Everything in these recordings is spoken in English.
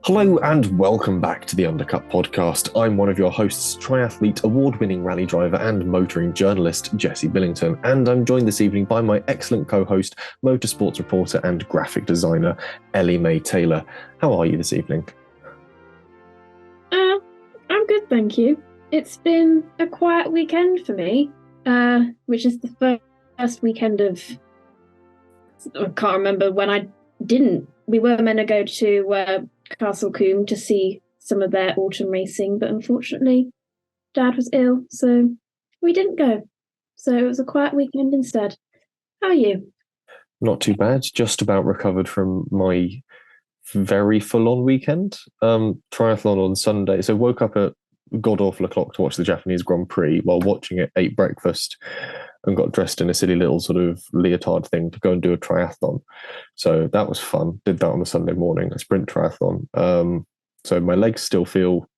Hello and welcome back to the Undercut podcast. I'm one of your hosts, triathlete, award-winning rally driver and motoring journalist, Jesse Billington, and I'm joined this evening by my excellent co-host, motorsports reporter and graphic designer, Ellie-May Taylor. How are you this evening? I'm good, thank you. It's been a quiet weekend for me, which is the first weekend of... I can't remember when I didn't. We were meant to go to Castle Combe to see some of their autumn racing, but unfortunately Dad was ill, so we didn't go. So it was a quiet weekend instead. How are you? Not too bad. Just about recovered from my very full-on weekend. Triathlon on Sunday. So woke up at god-awful o'clock to watch the Japanese Grand Prix. While watching it, ate breakfast and got dressed in a silly little sort of leotard thing to go and do a triathlon. So that was fun. Did that on the Sunday morning, a sprint triathlon. So my legs still feel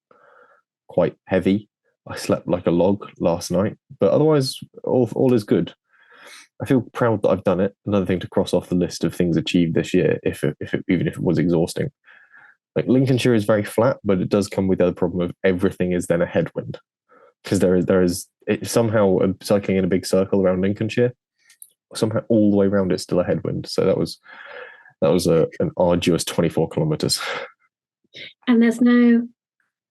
quite heavy. I slept like a log last night, but otherwise all is good. I feel proud that I've done it. Another thing to cross off the list of things achieved this year, even if it was exhausting. Like Lincolnshire is very flat, but it does come with the other problem of everything is then a headwind. Because there is somehow cycling in a big circle around Lincolnshire, somehow all the way around it's still a headwind. So that was an arduous 24 kilometers. And there's no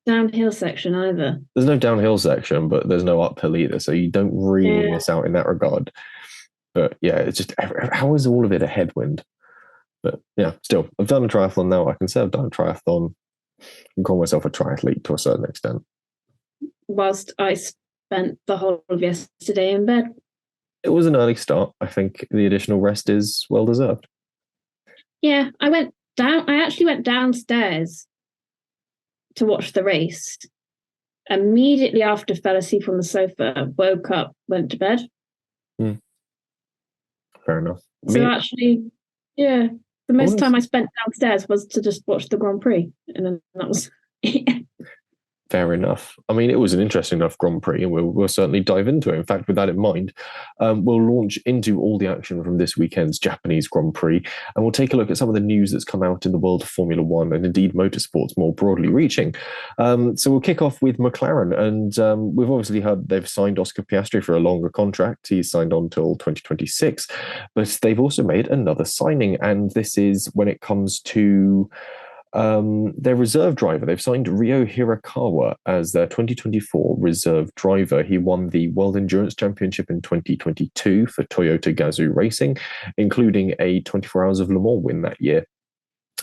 downhill section either. There's no downhill section, but there's no uphill either. So you don't really miss out in that regard. But yeah, it's just, how is all of it a headwind? But yeah, still, I've done a triathlon now. I can say I've done a triathlon. I can call myself a triathlete to a certain extent. Whilst I spent the whole of yesterday in bed. It was an early start. I think the additional rest is well deserved. Yeah, I actually went downstairs to watch the race. Immediately after, fell asleep on the sofa, woke up, went to bed. Fair enough. Actually, yeah, the most time I spent downstairs was to just watch the Grand Prix. And then that was... Fair enough. I mean, it was an interesting enough Grand Prix, and we'll certainly dive into it. In fact, with that in mind, we'll launch into all the action from this weekend's Japanese Grand Prix, and we'll take a look at some of the news that's come out in the world of Formula One and indeed motorsports more broadly reaching. So we'll kick off with McLaren, and we've obviously heard they've signed Oscar Piastri for a longer contract. He's signed on till 2026, but they've also made another signing, and this is when it comes to their reserve driver. They've signed Ryo Hirakawa as their 2024 reserve driver. He won the World Endurance Championship in 2022 for Toyota Gazoo Racing, including a 24 Hours of Le Mans win that year.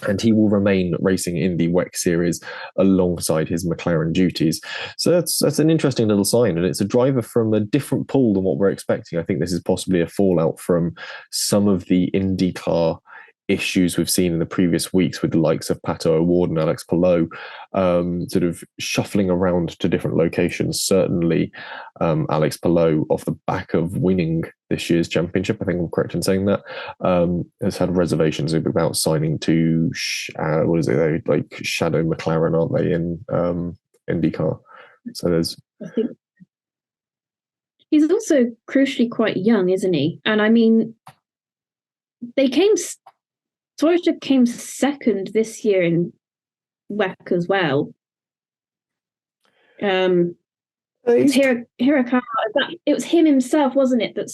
And he will remain racing in the WEC series alongside his McLaren duties. So that's an interesting little sign, and it's a driver from a different pool than what we're expecting. I think this is possibly a fallout from some of the IndyCar issues we've seen in the previous weeks with the likes of Pato O'Ward and Alex Palou sort of shuffling around to different locations. Certainly Alex Palou, off the back of winning this year's championship, I think I'm correct in saying that, has had reservations about signing to what is it, they like shadow McLaren, aren't they, in IndyCar? So there's, I think he's also crucially quite young, isn't he? And I mean, Toyota came second this year in WEC as well. It's Hirakawa. It was him himself, wasn't it? It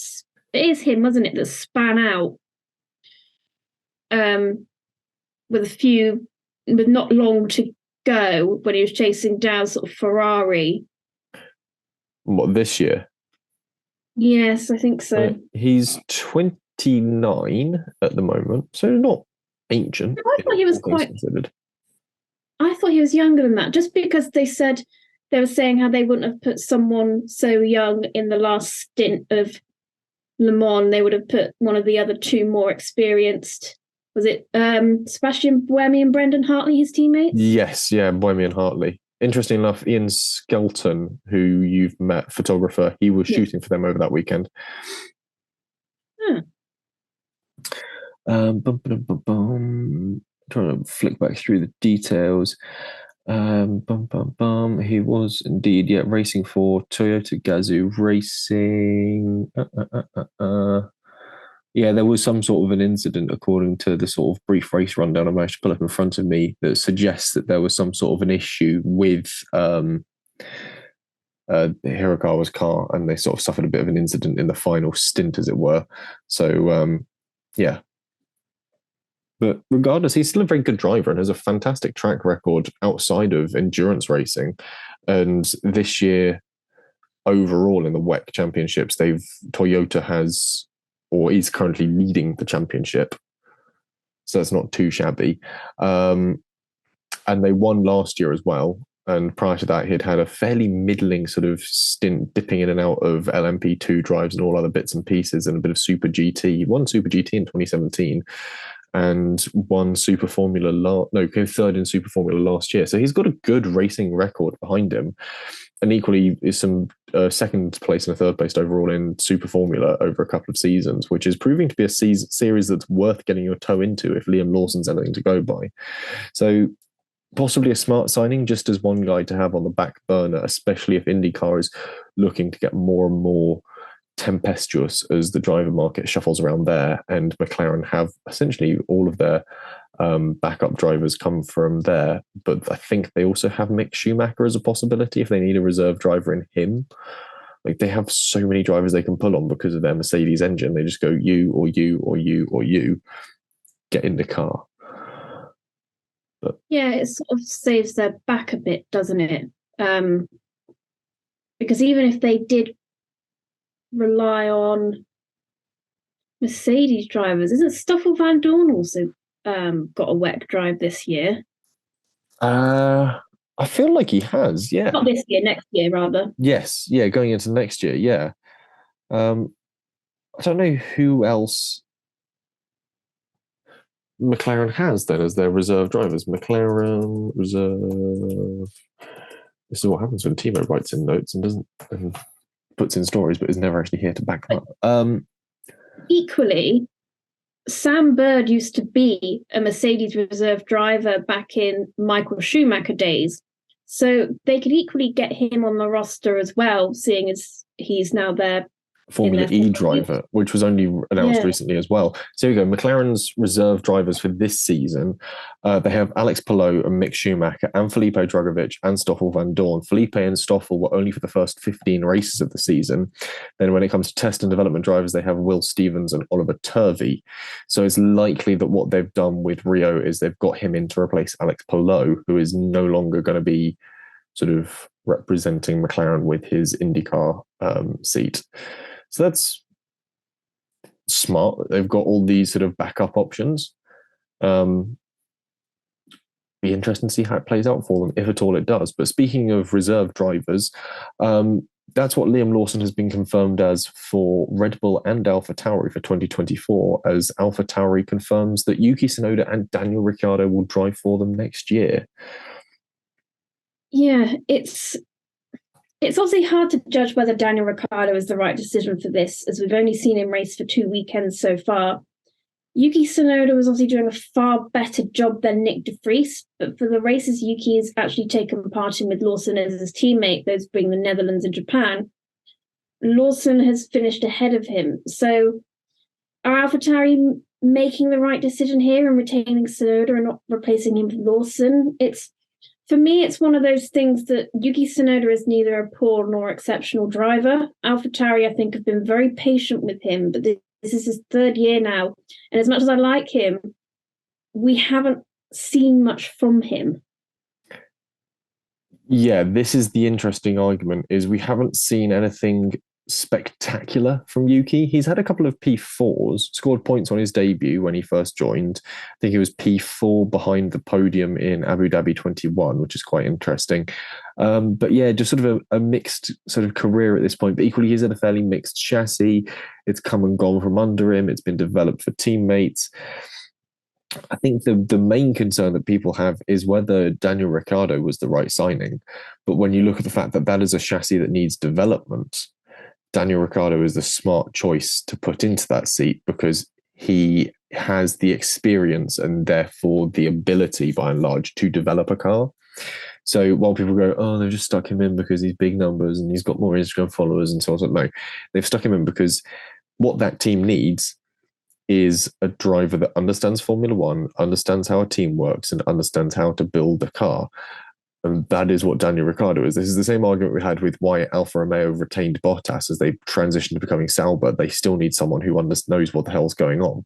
is him, wasn't it? That span out with not long to go when he was chasing down sort of Ferrari. What, this year? Yes, I think so. He's 29 at the moment, so not ancient. I thought he was I thought he was younger than that, just because they were saying how they wouldn't have put someone so young in the last stint of Le Mans. They would have put one of the other two more experienced. Was it Sebastian Buemi and Brendan Hartley, his teammates? Yes, yeah, Buemi and Hartley. Interesting enough, Ian Skelton, who you've met, photographer, he was shooting for them over that weekend. Trying to flick back through the details. He was indeed, racing for Toyota Gazoo Racing. Yeah, there was some sort of an incident, according to the sort of brief race rundown I managed to pull up in front of me, that suggests that there was some sort of an issue with Hirakawa's car, and they sort of suffered a bit of an incident in the final stint, as it were. So, yeah. But regardless, he's still a very good driver and has a fantastic track record outside of endurance racing. And this year, overall in the WEC championships, Toyota has, or is currently leading the championship. So that's not too shabby. And they won last year as well. And prior to that, he'd had a fairly middling sort of stint dipping in and out of LMP2 drives and all other bits and pieces and a bit of Super GT. He won Super GT in 2017 and won Super Formula, came third in Super Formula last year. So he's got a good racing record behind him. And equally is some second place and a third place overall in Super Formula over a couple of seasons, which is proving to be a series that's worth getting your toe into if Liam Lawson's anything to go by. So possibly a smart signing, just as one guy to have on the back burner, especially if IndyCar is looking to get more and more tempestuous as the driver market shuffles around there, and McLaren have essentially all of their backup drivers come from there. But I think they also have Mick Schumacher as a possibility if they need a reserve driver in him. Like, they have so many drivers they can pull on because of their Mercedes engine. They just go, you or you or you or you, get in the car. But yeah, it sort of saves their back a bit, doesn't it? Because even if they did rely on Mercedes drivers, isn't Stoffel Van Dorn also got a WEC drive this year? I feel like he has, yeah. Not this year, next year, rather. Yes, yeah, going into next year, yeah. I don't know who else McLaren has then as their reserve drivers. McLaren reserve. This is what happens when Timo writes in notes and puts in stories, but is never actually here to back them up. Equally, Sam Bird used to be a Mercedes reserve driver back in Michael Schumacher days. So they could equally get him on the roster as well, seeing as he's now there. Formula E driver, which was only announced recently as well. So here we go. McLaren's reserve drivers for this season, they have Alex Palou and Mick Schumacher and Felipe Drugovich and Stoffel Van Dorn. Felipe and Stoffel were only for the first 15 races of the season. Then when it comes to test and development drivers, they have Will Stevens and Oliver Turvey. So it's likely that what they've done with Ryo is they've got him in to replace Alex Palou, who is no longer going to be sort of representing McLaren with his IndyCar seat. So that's smart. They've got all these sort of backup options. Be interesting to see how it plays out for them, if at all it does. But speaking of reserve drivers, that's what Liam Lawson has been confirmed as for Red Bull and AlphaTauri for 2024, as AlphaTauri confirms that Yuki Tsunoda and Daniel Ricciardo will drive for them next year. Yeah, it's obviously hard to judge whether Daniel Ricciardo is the right decision for this, as we've only seen him race for 2 weekends so far. Yuki Tsunoda was obviously doing a far better job than Nick de Vries, but for the races Yuki has actually taken part in with Lawson as his teammate, those being the Netherlands and Japan, Lawson has finished ahead of him. So are AlphaTauri making the right decision here and retaining Tsunoda and not replacing him with Lawson? For me, it's one of those things that Yuki Tsunoda is neither a poor nor exceptional driver. AlphaTauri, I think, have been very patient with him, but this is his 3rd year now. And as much as I like him, we haven't seen much from him. Yeah, this is the interesting argument, is we haven't seen anything spectacular from Yuki. He's had a couple of P4s, scored points on his debut when he first joined. I think he was P4 behind the podium in Abu Dhabi 21, which is quite interesting. But yeah, just sort of a mixed sort of career at this point. But equally, he's in a fairly mixed chassis. It's come and gone from under him. It's been developed for teammates. I think the main concern that people have is whether Daniel Ricciardo was the right signing. But when you look at the fact that that is a chassis that needs development, Daniel Ricciardo is the smart choice to put into that seat, because he has the experience and therefore the ability, by and large, to develop a car. So while people go, oh, they've just stuck him in because he's big numbers and he's got more Instagram followers and so on, no, they've stuck him in because what that team needs is a driver that understands Formula One, understands how a team works, and understands how to build a car. And that is what Daniel Ricciardo is. This is the same argument we had with why Alfa Romeo retained Bottas as they transitioned to becoming Sauber. They still need someone who knows what the hell's going on.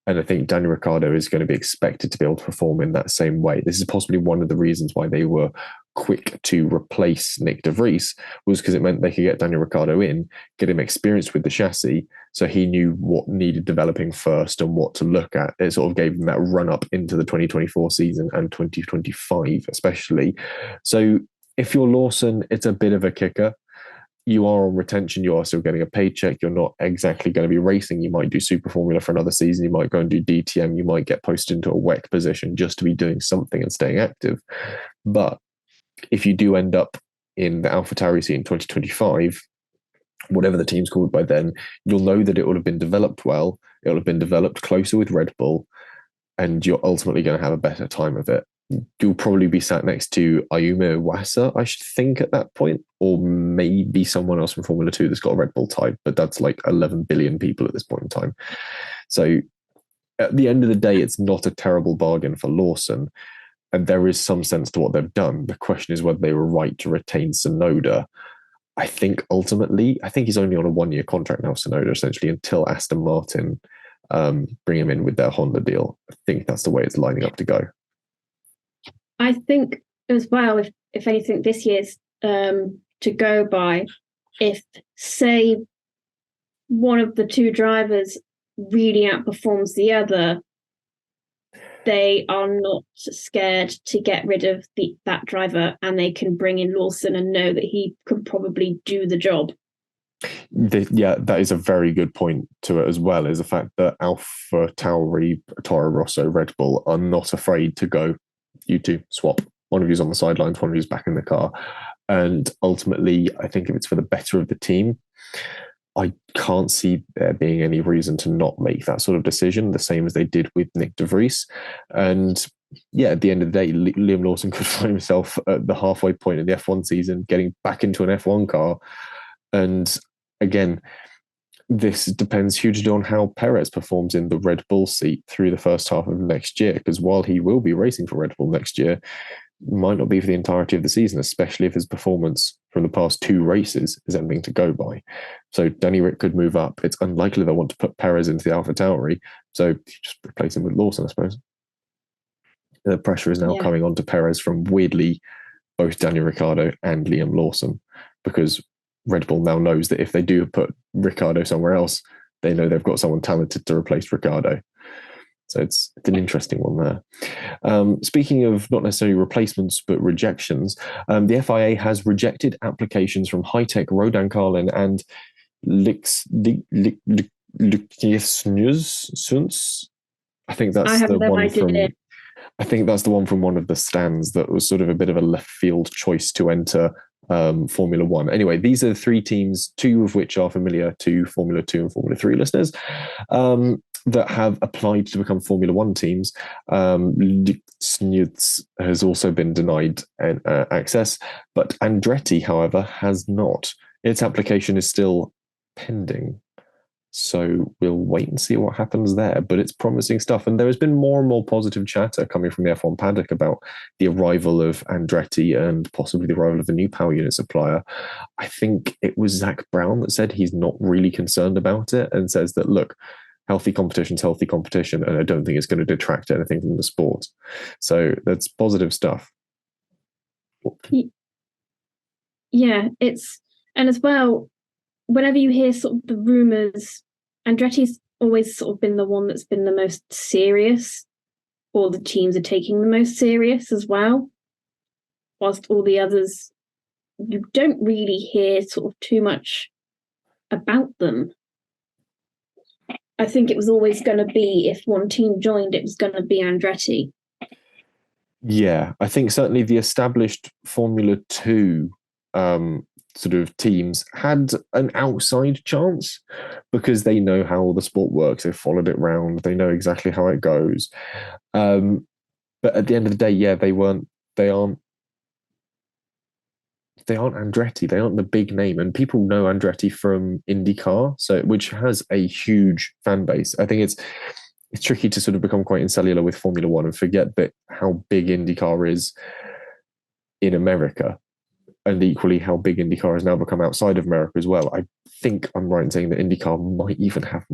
And I think Daniel Ricciardo is going to be expected to be able to perform in that same way. This is possibly one of the reasons why they were quick to replace Nick de Vries, was because it meant they could get Daniel Ricciardo in, get him experienced with the chassis, so he knew what needed developing first and what to look at. It sort of gave him that run up into the 2024 season and 2025 especially. So if you're Lawson, it's a bit of a kicker. You are on retention, you are still getting a paycheck, you're not exactly going to be racing. You might do Super Formula for another season, you might go and do DTM, you might get posted into a WEC position just to be doing something and staying active. But if you do end up in the AlphaTauri seat in 2025, whatever the team's called by then, you'll know that it will have been developed well, it will have been developed closer with Red Bull, and you're ultimately going to have a better time of it. You'll probably be sat next to Ayumu Iwasa, I should think, at that point, or maybe someone else from Formula 2 that's got a Red Bull type, but that's like 11 billion people at this point in time. So at the end of the day, it's not a terrible bargain for Lawson, and there is some sense to what they've done. The question is whether they were right to retain Tsunoda. I think ultimately, he's only on a 1-year contract now, Tsunoda, essentially, until Aston Martin bring him in with their Honda deal. I think that's the way it's lining up to go. I think as well, if anything, this year's to go by, if, say, one of the two drivers really outperforms the other, they are not scared to get rid of that driver, and they can bring in Lawson and know that he could probably do the job. Yeah, that is a very good point to it as well, is the fact that Alpha Tauri, Toro Rosso, Red Bull are not afraid to go, you two swap. One of you's on the sidelines, one of you's back in the car. And ultimately, I think if it's for the better of the team, I can't see there being any reason to not make that sort of decision, the same as they did with Nick de Vries. And yeah, at the end of the day, Liam Lawson could find himself at the halfway point of the F1 season, getting back into an F1 car. And again, this depends hugely on how Perez performs in the Red Bull seat through the first half of next year, because while he will be racing for Red Bull next year, might not be for the entirety of the season, especially if his performance from the past 2 races is anything to go by. So Danny Rick could move up. It's unlikely they'll want to put Perez into the AlphaTauri, so just replace him with Lawson, I suppose. The pressure is now coming on to Perez from, weirdly, both Daniel Ricciardo and Liam Lawson, because Red Bull now knows that if they do put Ricciardo somewhere else, they know they've got someone talented to replace Ricciardo. So it's an interesting one there. Speaking of not necessarily replacements, but rejections, the FIA has rejected applications from High-Tech, Rodan Carlin, and Lixius. I think that's the one from... I think that's the one from one of the stands that was sort of a bit of a left field choice to enter Formula One. Anyway, these are the 3 teams, 2 of which are familiar to Formula 2 and Formula 3 listeners, that have applied to become Formula One teams. Snuts has also been denied access, but Andretti, however, has not. Its application is still pending. So we'll wait and see what happens there. But it's promising stuff. And there has been more and more positive chatter coming from the F1 paddock about the arrival of Andretti and possibly the arrival of a new power unit supplier. I think it was Zach Brown that said he's not really concerned about it, and says that, look, healthy competition's healthy competition, and I don't think it's going to detract anything from the sport. So that's positive stuff. Yeah, and as well, whenever you hear sort of the rumours, Andretti's always sort of been the one that's been the most serious, or the teams are taking the most serious as well, whilst all the others, you don't really hear sort of too much about them. I think it was always going to be, if one team joined, it was going to be Andretti. Yeah, I think certainly the established Formula 2 sort of teams had an outside chance, because they know how all the sport works. They've followed it round. They know exactly how it goes. But at the end of the day, yeah, they aren't they aren't Andretti. They aren't the big name, and people know Andretti from IndyCar, so which has a huge fan base. I think it's tricky to sort of become quite insular with Formula One and forget that how big IndyCar is in America, and equally how big IndyCar has now become outside of America as well. I think I'm right in saying that IndyCar might even have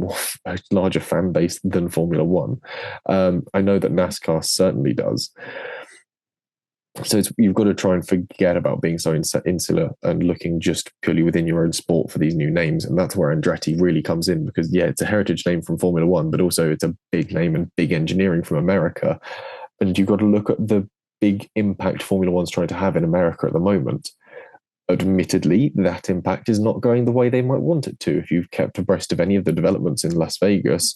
a larger fan base than Formula One. I know that NASCAR certainly does. So you've got to try and forget about being so insular and looking just purely within your own sport for these new names. And that's where Andretti really comes in, because, yeah, it's a heritage name from Formula One, but also it's a big name and big engineering from America. And you've got to look at the big impact Formula One's trying to have in America at the moment. Admittedly, that impact is not going the way they might want it to. If you've kept abreast of any of the developments in Las Vegas,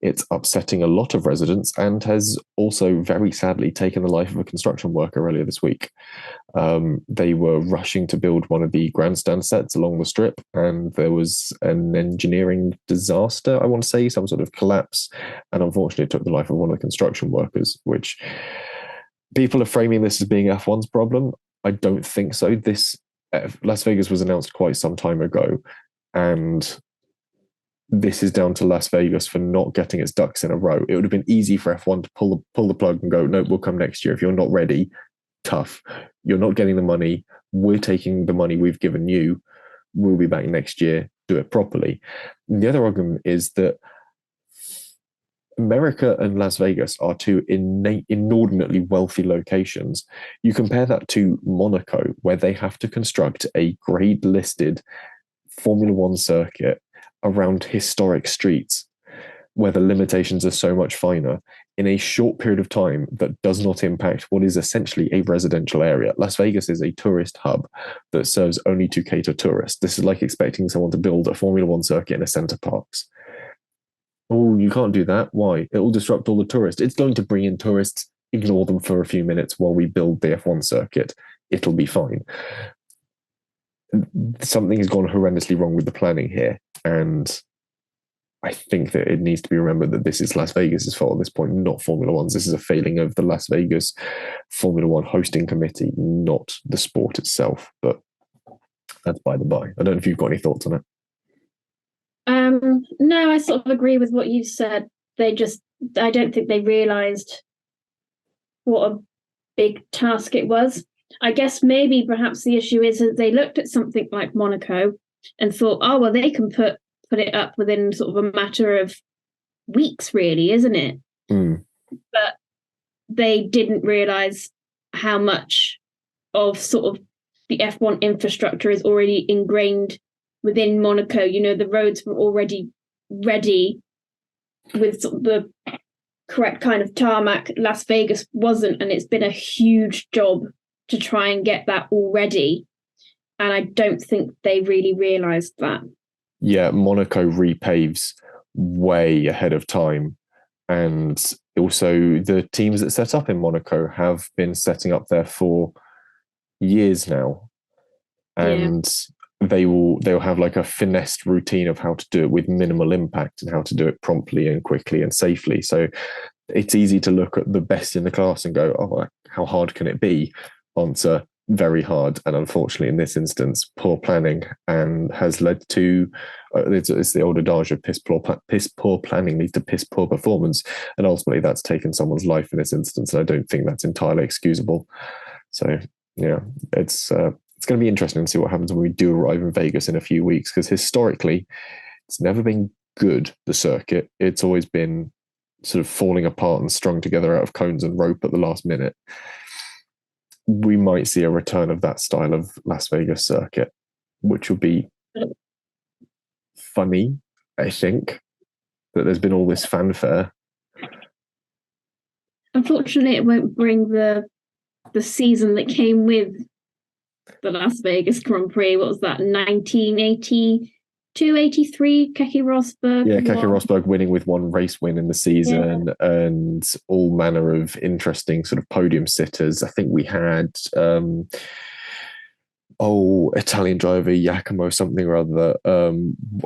it's upsetting a lot of residents and has also very sadly taken the life of a construction worker earlier this week. They were rushing to build one of the grandstand sets along the strip, and there was an engineering disaster, I want to say, some sort of collapse, and unfortunately it took the life of one of the construction workers, which people are framing this as being F1's problem. I don't think so. Las Vegas was announced quite some time ago, and this is down to Las Vegas for not getting its ducks in a row. It would have been easy for F1 to pull the plug and go, no, we'll come next year. If you're not ready, tough. You're not getting the money. We're taking the money we've given you. We'll be back next year. Do it properly. And the other argument is that America and Las Vegas are two inordinately wealthy locations. You compare that to Monaco, where they have to construct a grade-listed Formula One circuit around historic streets, where the limitations are so much finer, in a short period of time that does not impact what is essentially a residential area. Las Vegas is a tourist hub that serves only to cater tourists. This is like expecting someone to build a Formula One circuit in a Center Parcs. Oh, you can't do that. Why? It will disrupt all the tourists. It's going to bring in tourists. Ignore them for a few minutes while we build the F1 circuit. It'll be fine. Something has gone horrendously wrong with the planning here. And I think that it needs to be remembered that this is Las Vegas's fault at this point, not Formula One's. This is a failing of the Las Vegas Formula One hosting committee, not the sport itself. But that's by the by. I don't know if you've got any thoughts on it. No, I sort of agree with what you said. I don't think they realised what a big task it was. I guess maybe perhaps the issue is that they looked at something like Monaco and thought, oh, well, they can put it up within sort of a matter of weeks, really, isn't it? Mm. But they didn't realise how much of sort of the F1 infrastructure is already ingrained within Monaco. You know, the roads were already ready with sort of the correct kind of tarmac. Las Vegas wasn't, and it's been a huge job to try and get that all ready. And I don't think they really realised that. Yeah, Monaco repaves way ahead of time. And also the teams that set up in Monaco have been setting up there for years now. And they'll have like a finessed routine of how to do it with minimal impact and how to do it promptly and quickly and safely. So it's easy to look at the best in the class and go, oh, how hard can it be? Answer, very hard. And unfortunately, in this instance, poor planning and has led to, it's the old adage of piss poor planning leads to piss poor performance. And ultimately, that's taken someone's life in this instance. And I don't think that's entirely excusable. So, yeah, it's going to be interesting to see what happens when we do arrive in Vegas in a few weeks, because historically, it's never been good, the circuit. It's always been sort of falling apart and strung together out of cones and rope at the last minute. We might see a return of that style of Las Vegas circuit, which will be funny, I think, that there's been all this fanfare. Unfortunately, it won't bring the season that came with the Las Vegas Grand Prix. What was that, 1982, 83? Keke Rosberg. Yeah, Keke Rosberg winning with one race win in the season, and all manner of interesting sort of podium sitters. I think we had Italian driver Giacomo something or other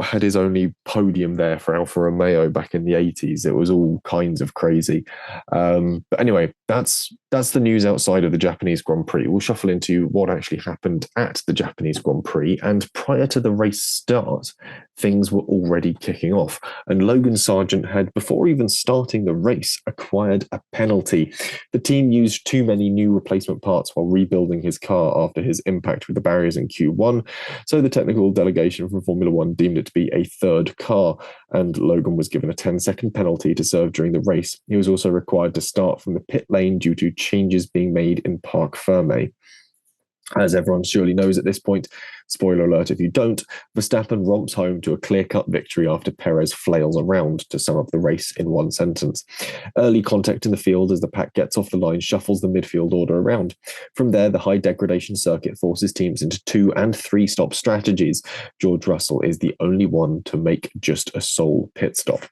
had his only podium there for Alfa Romeo back in the 80s. It was all kinds of crazy. But anyway, that's the news outside of the Japanese Grand Prix. We'll shuffle into what actually happened at the Japanese Grand Prix. And prior to the race start, things were already kicking off. And Logan Sargent had, before even starting the race, acquired a penalty. The team used too many new replacement parts while rebuilding his car after his impact with the barriers in Q1. So the technical delegation from Formula One deemed it to be a third car, and Logan was given a 10-second penalty to serve during the race. He was also required to start from the pit lane due to changes being made in Parc Fermé. As everyone surely knows at this point, spoiler alert if you don't, Verstappen romps home to a clear-cut victory after Perez flails around, to sum up the race in one sentence. Early contact in the field as the pack gets off the line shuffles the midfield order around. From there, the high-degradation circuit forces teams into 2- and 3-stop strategies. George Russell is the only one to make just a sole pit stop.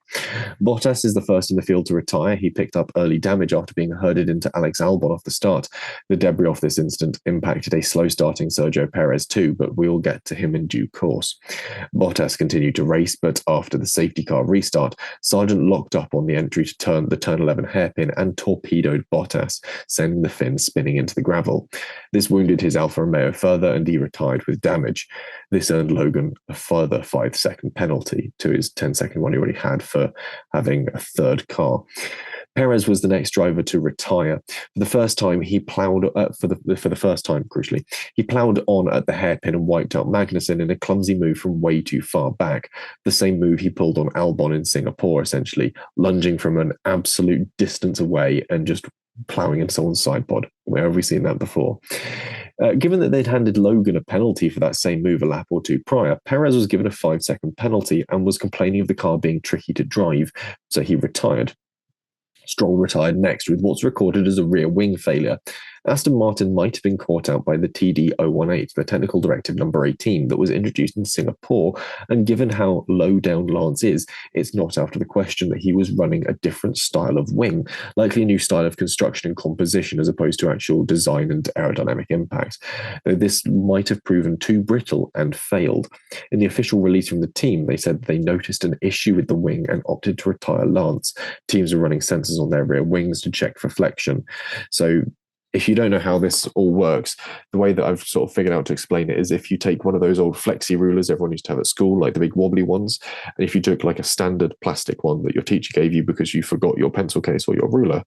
Bottas is the first in the field to retire. He picked up early damage after being herded into Alex Albon off the start. The debris off this incident impacted a slow-starting Sergio Perez too, but we'll get to him in due course. Bottas continued to race, but after the safety car restart, Sargent locked up on the entry to turn 11 hairpin and torpedoed Bottas, sending the Finn spinning into the gravel. This wounded his Alfa Romeo further, and he retired with damage. This earned Logan a further 5-second penalty to his 10-second one he already had for having a third car. Perez was the next driver to retire. For the first time, he ploughed crucially, he ploughed on at the hairpin and wiped out Magnussen in a clumsy move from way too far back. The same move he pulled on Albon in Singapore, essentially, lunging from an absolute distance away and just ploughing into someone's side pod. Where have we seen that before? Given that they'd handed Logan a penalty for that same move a lap or two prior, Perez was given a 5-second penalty and was complaining of the car being tricky to drive, so he retired. Stroll retired next with what's recorded as a rear wing failure. Aston Martin might have been caught out by the TD018, the technical directive number 18 that was introduced in Singapore, and given how low down Lance is, it's not out of the question that he was running a different style of wing, likely a new style of construction and composition as opposed to actual design and aerodynamic impact, though this might have proven too brittle and failed. In the official release from the team, they said they noticed an issue with the wing and opted to retire Lance. Teams are running sensors on their rear wings to check for flexion. So if you don't know how this all works, the way that I've sort of figured out to explain it is if you take one of those old flexi rulers everyone used to have at school, like the big wobbly ones, and if you took like a standard plastic one that your teacher gave you because you forgot your pencil case or your ruler,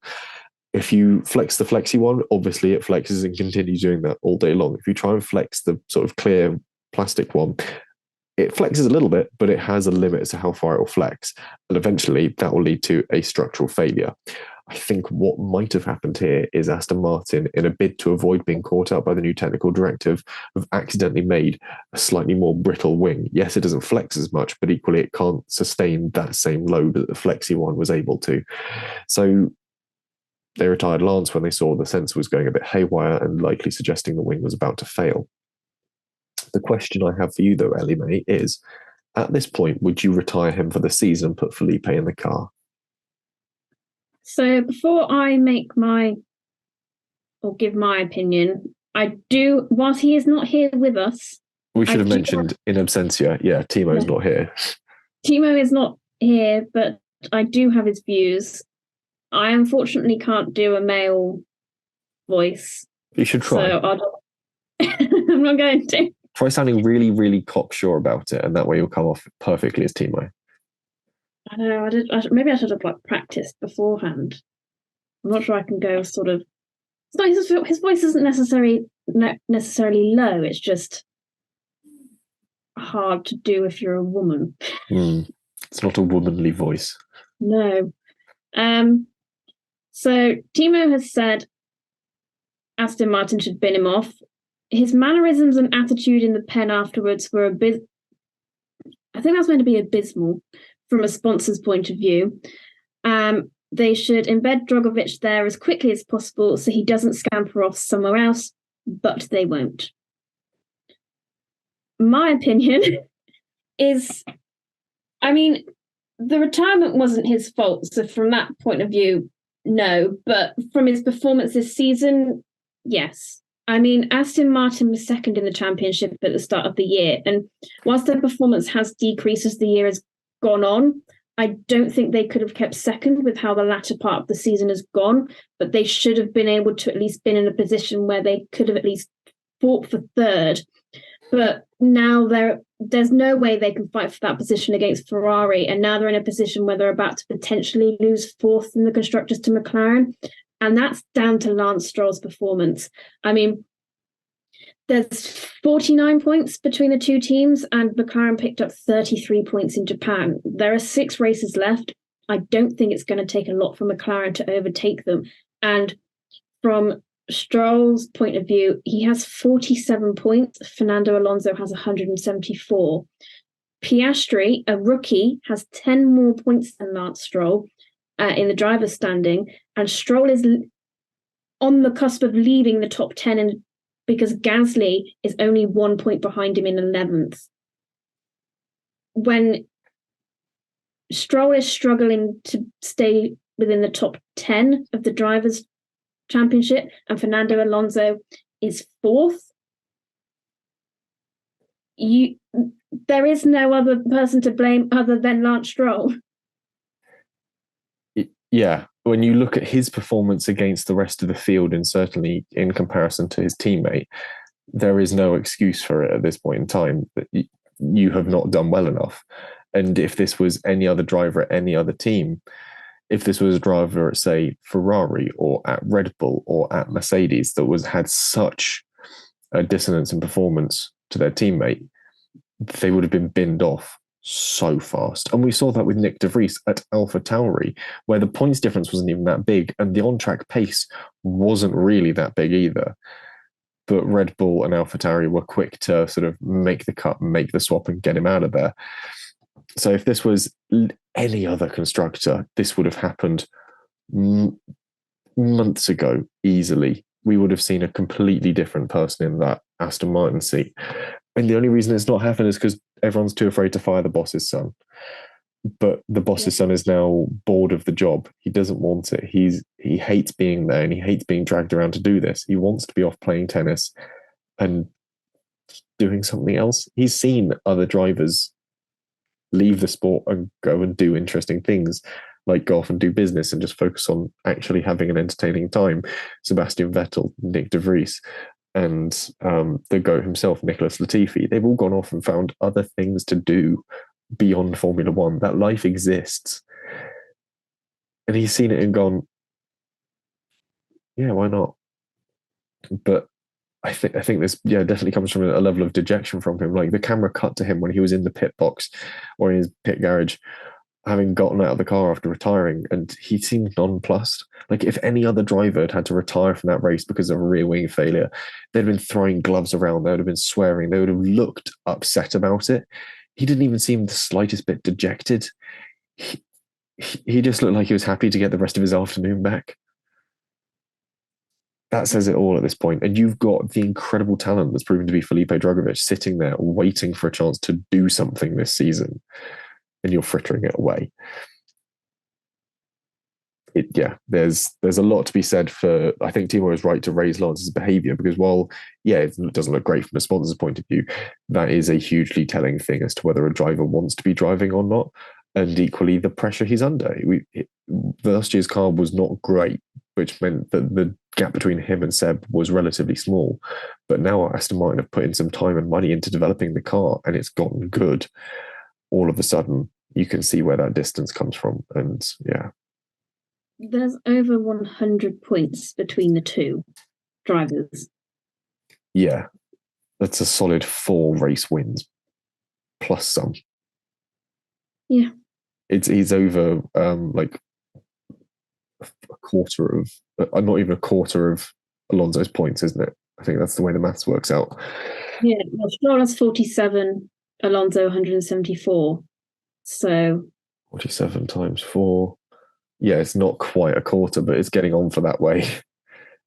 if you flex the flexi one, obviously it flexes and continues doing that all day long. If you try and flex the sort of clear plastic one, it flexes a little bit, but it has a limit as to how far it will flex. And eventually that will lead to a structural failure. I think what might have happened here is Aston Martin, in a bid to avoid being caught out by the new technical directive, have accidentally made a slightly more brittle wing. Yes, it doesn't flex as much, but equally it can't sustain that same load that the flexi one was able to. So they retired Lance when they saw the sensor was going a bit haywire and likely suggesting the wing was about to fail. The question I have for you, though, Ellie-May, is, at this point, would you retire him for the season and put Felipe in the car? So before I give my opinion, I do, whilst he is not here with us. We should have mentioned in absentia, Timo's not here. Timo is not here, but I do have his views. I unfortunately can't do a male voice. You should try. So I'm not going to. Try sounding really, really cocksure about it, and that way you'll come off perfectly as Timo. I know. Maybe I should have practiced beforehand. I'm not sure I can go sort of. It's not his voice isn't necessarily low. It's just hard to do if you're a woman. It's not a womanly voice. No. So Timo has said Aston Martin should bin him off. His mannerisms and attitude in the pen afterwards were I think that's meant to be abysmal from a sponsor's point of view. They should embed Drogovic there as quickly as possible so he doesn't scamper off somewhere else, but they won't. My opinion is, the retirement wasn't his fault, so from that point of view, no. But from his performance this season, yes. I mean, Aston Martin was second in the championship at the start of the year. And whilst their performance has decreased as the year has gone on, I don't think they could have kept second with how the latter part of the season has gone. But they should have been able to at least been in a position where they could have at least fought for third. But now there's no way they can fight for that position against Ferrari. And now they're in a position where they're about to potentially lose fourth in the constructors to McLaren. And that's down to Lance Stroll's performance. I mean, there's 49 points between the two teams, and McLaren picked up 33 points in Japan. There are 6 races left. I don't think it's going to take a lot for McLaren to overtake them. And from Stroll's point of view, he has 47 points. Fernando Alonso has 174. Piastri, a rookie, has 10 more points than Lance Stroll in the driver's standing, and Stroll is on the cusp of leaving the top 10 because Gasly is only 1 point behind him in 11th. When Stroll is struggling to stay within the top 10 of the drivers' championship and Fernando Alonso is 4th, there is no other person to blame other than Lance Stroll. Yeah, when you look at his performance against the rest of the field, and certainly in comparison to his teammate, there is no excuse for it at this point in time. That you have not done well enough. And if this was any other driver at any other team, if this was a driver at, say, Ferrari or at Red Bull or at Mercedes that had such a dissonance in performance to their teammate, they would have been binned off so fast. And we saw that with Nick de Vries at Alpha Tauri, where the points difference wasn't even that big and the on-track pace wasn't really that big either. But Red Bull and Alpha Tauri were quick to sort of make the cut, make the swap and get him out of there. So if this was any other constructor, this would have happened months ago easily. We would have seen a completely different person in that Aston Martin seat. And the only reason it's not happened is because everyone's too afraid to fire the boss's son. But the boss's son is now bored of the job. He doesn't want it. He hates being there and he hates being dragged around to do this. He wants to be off playing tennis and doing something else. He's seen other drivers leave the sport and go and do interesting things, like go off and do business and just focus on actually having an entertaining time. Sebastian Vettel, Nick de Vries, and the GOAT himself, Nicholas Latifi, they've all gone off and found other things to do beyond Formula One. That life exists. And he's seen it and gone, yeah, why not? But I think this definitely comes from a level of dejection from him. Like the camera cut to him when he was in the pit box or in his pit garage, having gotten out of the car after retiring, and he seemed nonplussed. Like if any other driver had to retire from that race because of a rear wing failure, they'd been throwing gloves around, they would have been swearing, they would have looked upset about it. He didn't even seem the slightest bit dejected. He just looked like he was happy to get the rest of his afternoon back. That says it all at this point. And you've got the incredible talent that's proven to be Felipe Drugovich sitting there waiting for a chance to do something this season, and you're frittering it away. There's a lot to be said for, I think Timo is right to raise Lance's behaviour, because while, it doesn't look great from a sponsor's point of view, that is a hugely telling thing as to whether a driver wants to be driving or not. And equally, the pressure he's under. Last year's car was not great, which meant that the gap between him and Seb was relatively small. But now Aston Martin have put in some time and money into developing the car, and it's gotten good. All of a sudden, you can see where that distance comes from. And there's over 100 points between the two drivers. Yeah, that's a solid 4 race wins plus some. Yeah. He's over like a quarter of, not even a quarter of Alonso's points, isn't it? I think that's the way the maths works out. Yeah, well, Stroll has 47, Alonso 174. So 47 times 4. Yeah, it's not quite a quarter, but it's getting on for that way.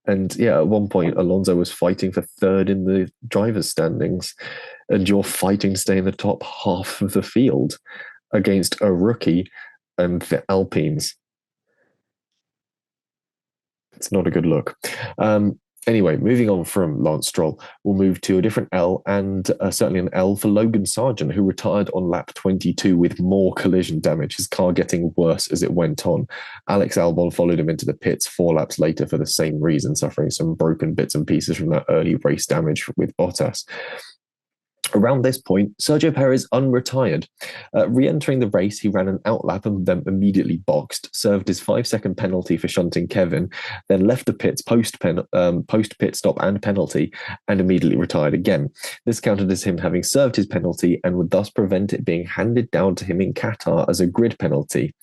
And at one point, Alonso was fighting for third in the driver's standings, and you're fighting to stay in the top half of the field against a rookie and the Alpines. It's not a good look. Anyway, moving on from Lance Stroll, we'll move to a different L and certainly an L for Logan Sargent, who retired on lap 22 with more collision damage, his car getting worse as it went on. Alex Albon followed him into the pits 4 laps later for the same reason, suffering some broken bits and pieces from that early race damage with Bottas. Around this point, Sergio Perez unretired. Re-entering the race, he ran an outlap and then immediately boxed, served his 5-second penalty for shunting Kevin, then left the pits post-pit stop and penalty, and immediately retired again. This counted as him having served his penalty and would thus prevent it being handed down to him in Qatar as a grid penalty.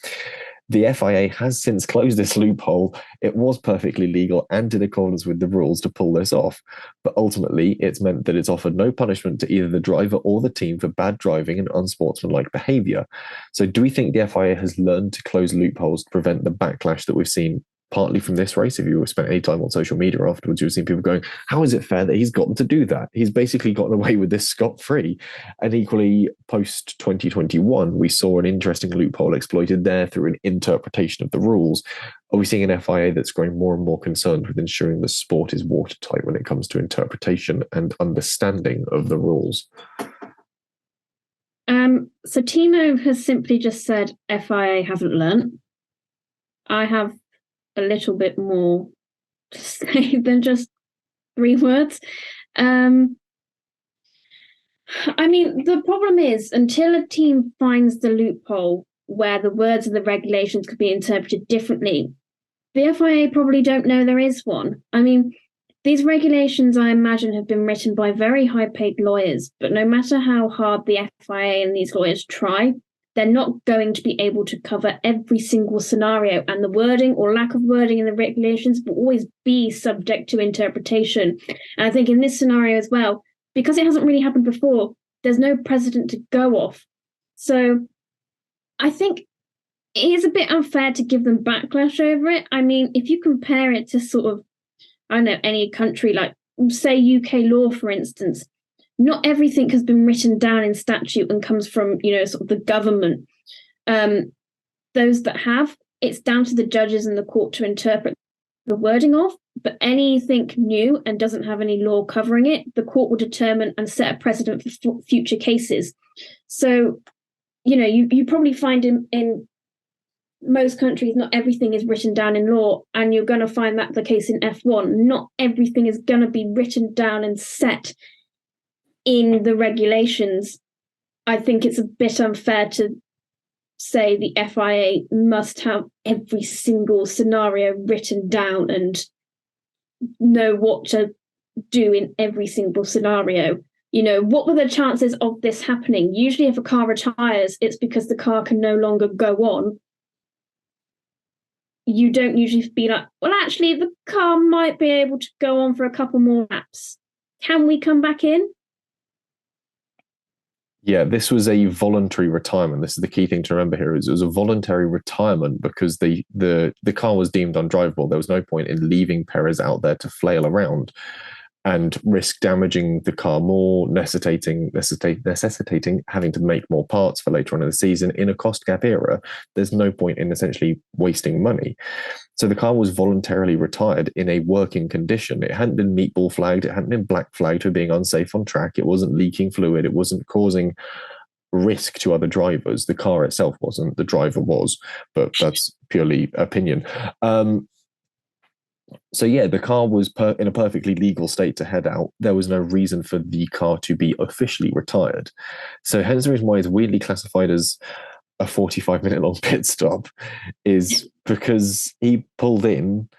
The FIA has since closed this loophole. It was perfectly legal and in accordance with the rules to pull this off, but ultimately it's meant that it's offered no punishment to either the driver or the team for bad driving and unsportsmanlike behaviour. So do we think the FIA has learned to close loopholes to prevent the backlash that we've seen partly from this race? If you spent any time on social media afterwards, you've seen people going, how is it fair that he's gotten to do that? He's basically gotten away with this scot-free. And equally, post-2021, we saw an interesting loophole exploited there through an interpretation of the rules. Are we seeing an FIA that's growing more and more concerned with ensuring the sport is watertight when it comes to interpretation and understanding of the rules? So Timo has simply just said FIA haven't learnt. I have a little bit more to say than just 3 words. I mean, the problem is, until a team finds the loophole where the words of the regulations could be interpreted differently, the FIA probably don't know there is one. I mean, these regulations, I imagine, have been written by very high-paid lawyers, but no matter how hard the FIA and these lawyers try, they're not going to be able to cover every single scenario, and the wording or lack of wording in the regulations will always be subject to interpretation. And I think in this scenario as well, because it hasn't really happened before, there's no precedent to go off. So I think it is a bit unfair to give them backlash over it. I mean, if you compare it to sort of, I don't know, any country, like say UK law, for instance, not everything has been written down in statute and comes from, sort of the government. Those that have, it's down to the judges and the court to interpret the wording of, but anything new and doesn't have any law covering it, the court will determine and set a precedent for future cases. So, you probably find in most countries, not everything is written down in law, and you're going to find that the case in F1. Not everything is going to be written down and set in the regulations. I think it's a bit unfair to say the FIA must have every single scenario written down and know what to do in every single scenario. What were the chances of this happening? Usually if a car retires, it's because the car can no longer go on. You don't usually be like, well, actually, the car might be able to go on for a couple more laps. Can we come back in? Yeah, this was a voluntary retirement. This is the key thing to remember here. Is it was a voluntary retirement because the car was deemed undrivable. There was no point in leaving Perez out there to flail around and risk damaging the car more, necessitating having to make more parts for later on in the season in a cost gap era. There's no point in essentially wasting money. So the car was voluntarily retired in a working condition. It hadn't been meatball flagged. It hadn't been black flagged for being unsafe on track. It wasn't leaking fluid. It wasn't causing risk to other drivers. The car itself wasn't. The driver was, but that's purely opinion. So yeah, the car was in a perfectly legal state to head out. There was no reason for the car to be officially retired. So hence the reason why it's weirdly classified as a 45-minute long pit stop is because he pulled in,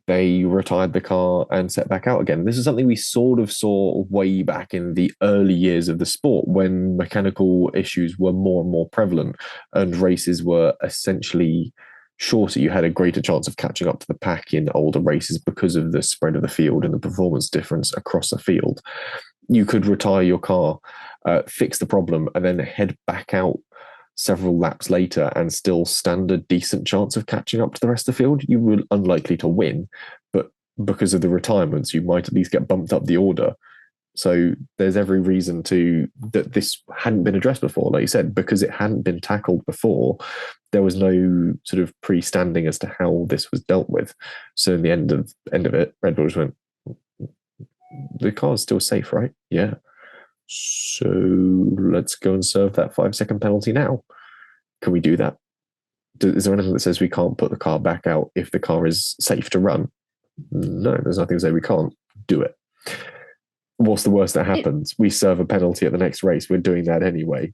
they retired the car and set back out again. This is something we sort of saw way back in the early years of the sport when mechanical issues were more and more prevalent and races were essentially shorter. You had a greater chance of catching up to the pack in older races because of the spread of the field and the performance difference across the field. You could retire your car, fix the problem, and then head back out several laps later and still stand a decent chance of catching up to the rest of the field. You were unlikely to win, but because of the retirements, you might at least get bumped up the order. So there's every reason that this hadn't been addressed before, like you said, because it hadn't been tackled before. There was no sort of pre-standing as to how this was dealt with. So in the end of it, Red Bull just went, the car's still safe, right? Yeah. So let's go and serve that 5-second penalty now. Can we do that? Is there anything that says we can't put the car back out if the car is safe to run? No, there's nothing to say we can't do it. What's the worst that happens? We serve a penalty at the next race. We're doing that anyway.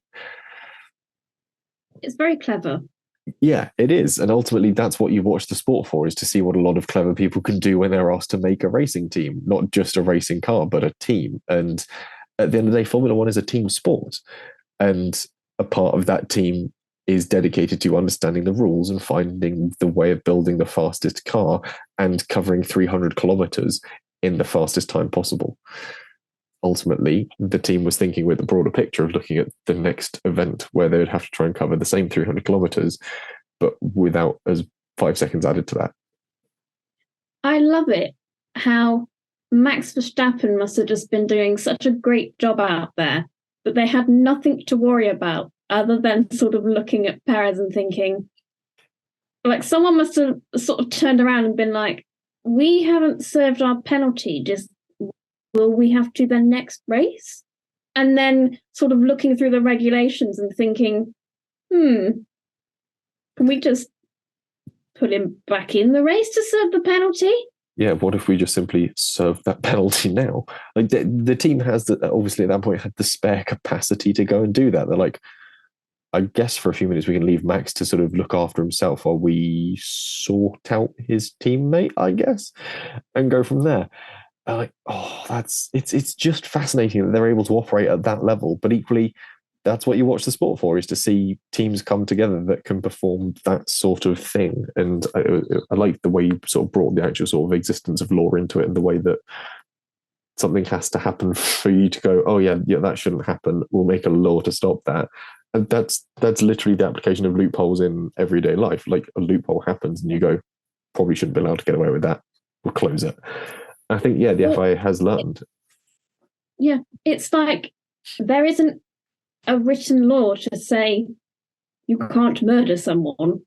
It's very clever. Yeah, it is. And ultimately, that's what you watch the sport for, is to see what a lot of clever people can do when they're asked to make a racing team, not just a racing car, but a team. And at the end of the day, Formula One is a team sport. And a part of that team is dedicated to understanding the rules and finding the way of building the fastest car and covering 300 kilometers in the fastest time possible. Ultimately, the team was thinking with the broader picture of looking at the next event where they would have to try and cover the same 300 kilometers, but without as 5 seconds added to that. I love it how Max Verstappen must have just been doing such a great job out there that they had nothing to worry about other than sort of looking at Perez and thinking, like, someone must have sort of turned around and been like, we haven't served our penalty, just will we have to the next race? And then sort of looking through the regulations and thinking, can we just put him back in the race to serve the penalty? Yeah, what if we just simply serve that penalty now? Like the team has, obviously at that point, had the spare capacity to go and do that. They're like, I guess for a few minutes we can leave Max to sort of look after himself while we sort out his teammate, I guess, and go from there. Like, it's just fascinating that they're able to operate at that level. But equally, that's what you watch the sport for, is to see teams come together that can perform that sort of thing. And I like the way you sort of brought the actual sort of existence of law into it, and the way that something has to happen for you to go, oh yeah, that shouldn't happen. We'll make a law to stop that. And that's literally the application of loopholes in everyday life. Like, a loophole happens and you go, probably shouldn't be allowed to get away with that. We'll close it. I think, the FIA has learned. Yeah, it's like there isn't a written law to say you can't murder someone.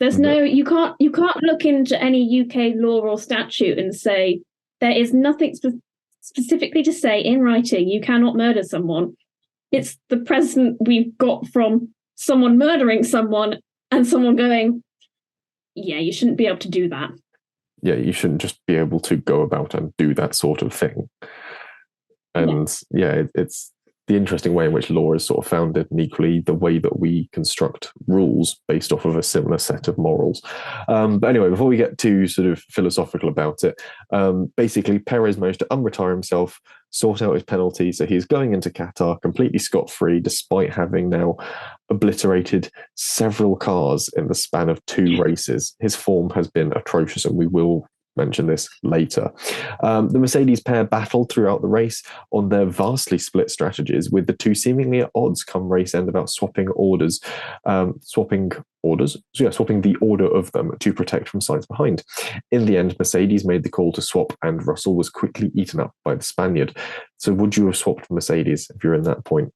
There's you can't look into any UK law or statute and say there is nothing specifically to say in writing you cannot murder someone. It's the precedent we've got from someone murdering someone and someone going, yeah, you shouldn't be able to do that. Yeah, you shouldn't just be able to go about and do that sort of thing. And it's the interesting way in which law is sort of founded, and equally the way that we construct rules based off of a similar set of morals. But anyway, before we get too sort of philosophical about it, basically Perez managed to unretire himself, sort out his penalty, so he's going into Qatar completely scot-free, despite having now obliterated several cars in the span of 2 races. His form has been atrocious, and we will mention this later. The Mercedes pair battled throughout the race on their vastly split strategies, with the two seemingly at odds come race end about swapping the order of them to protect from sides behind. In the end, Mercedes made the call to swap, and Russell was quickly eaten up by the Spaniard. So would you have swapped Mercedes if you're in that point?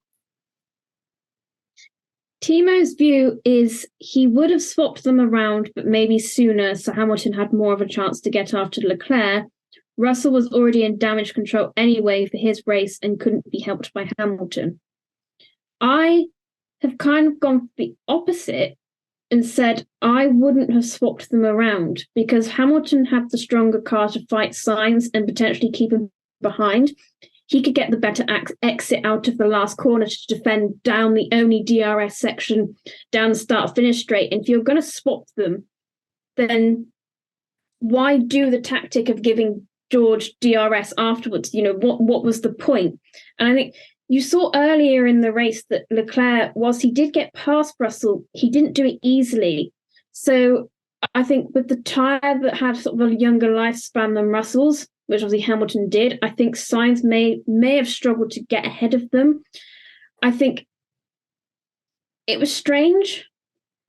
Timo's view is he would have swapped them around, but maybe sooner, so Hamilton had more of a chance to get after Leclerc. Russell was already in damage control anyway for his race and couldn't be helped by Hamilton. I have kind of gone the opposite and said I wouldn't have swapped them around, because Hamilton had the stronger car to fight Sainz and potentially keep him behind. He could get the better exit out of the last corner to defend down the only DRS section down the start-finish straight. And if you're going to swap them, then why do the tactic of giving George DRS afterwards? You know, what was the point? And I think you saw earlier in the race that Leclerc, whilst he did get past Russell, he didn't do it easily. So I think with the tyre that had sort of a younger lifespan than Russell's, which obviously Hamilton did, I think Sainz may have struggled to get ahead of them. I think it was strange.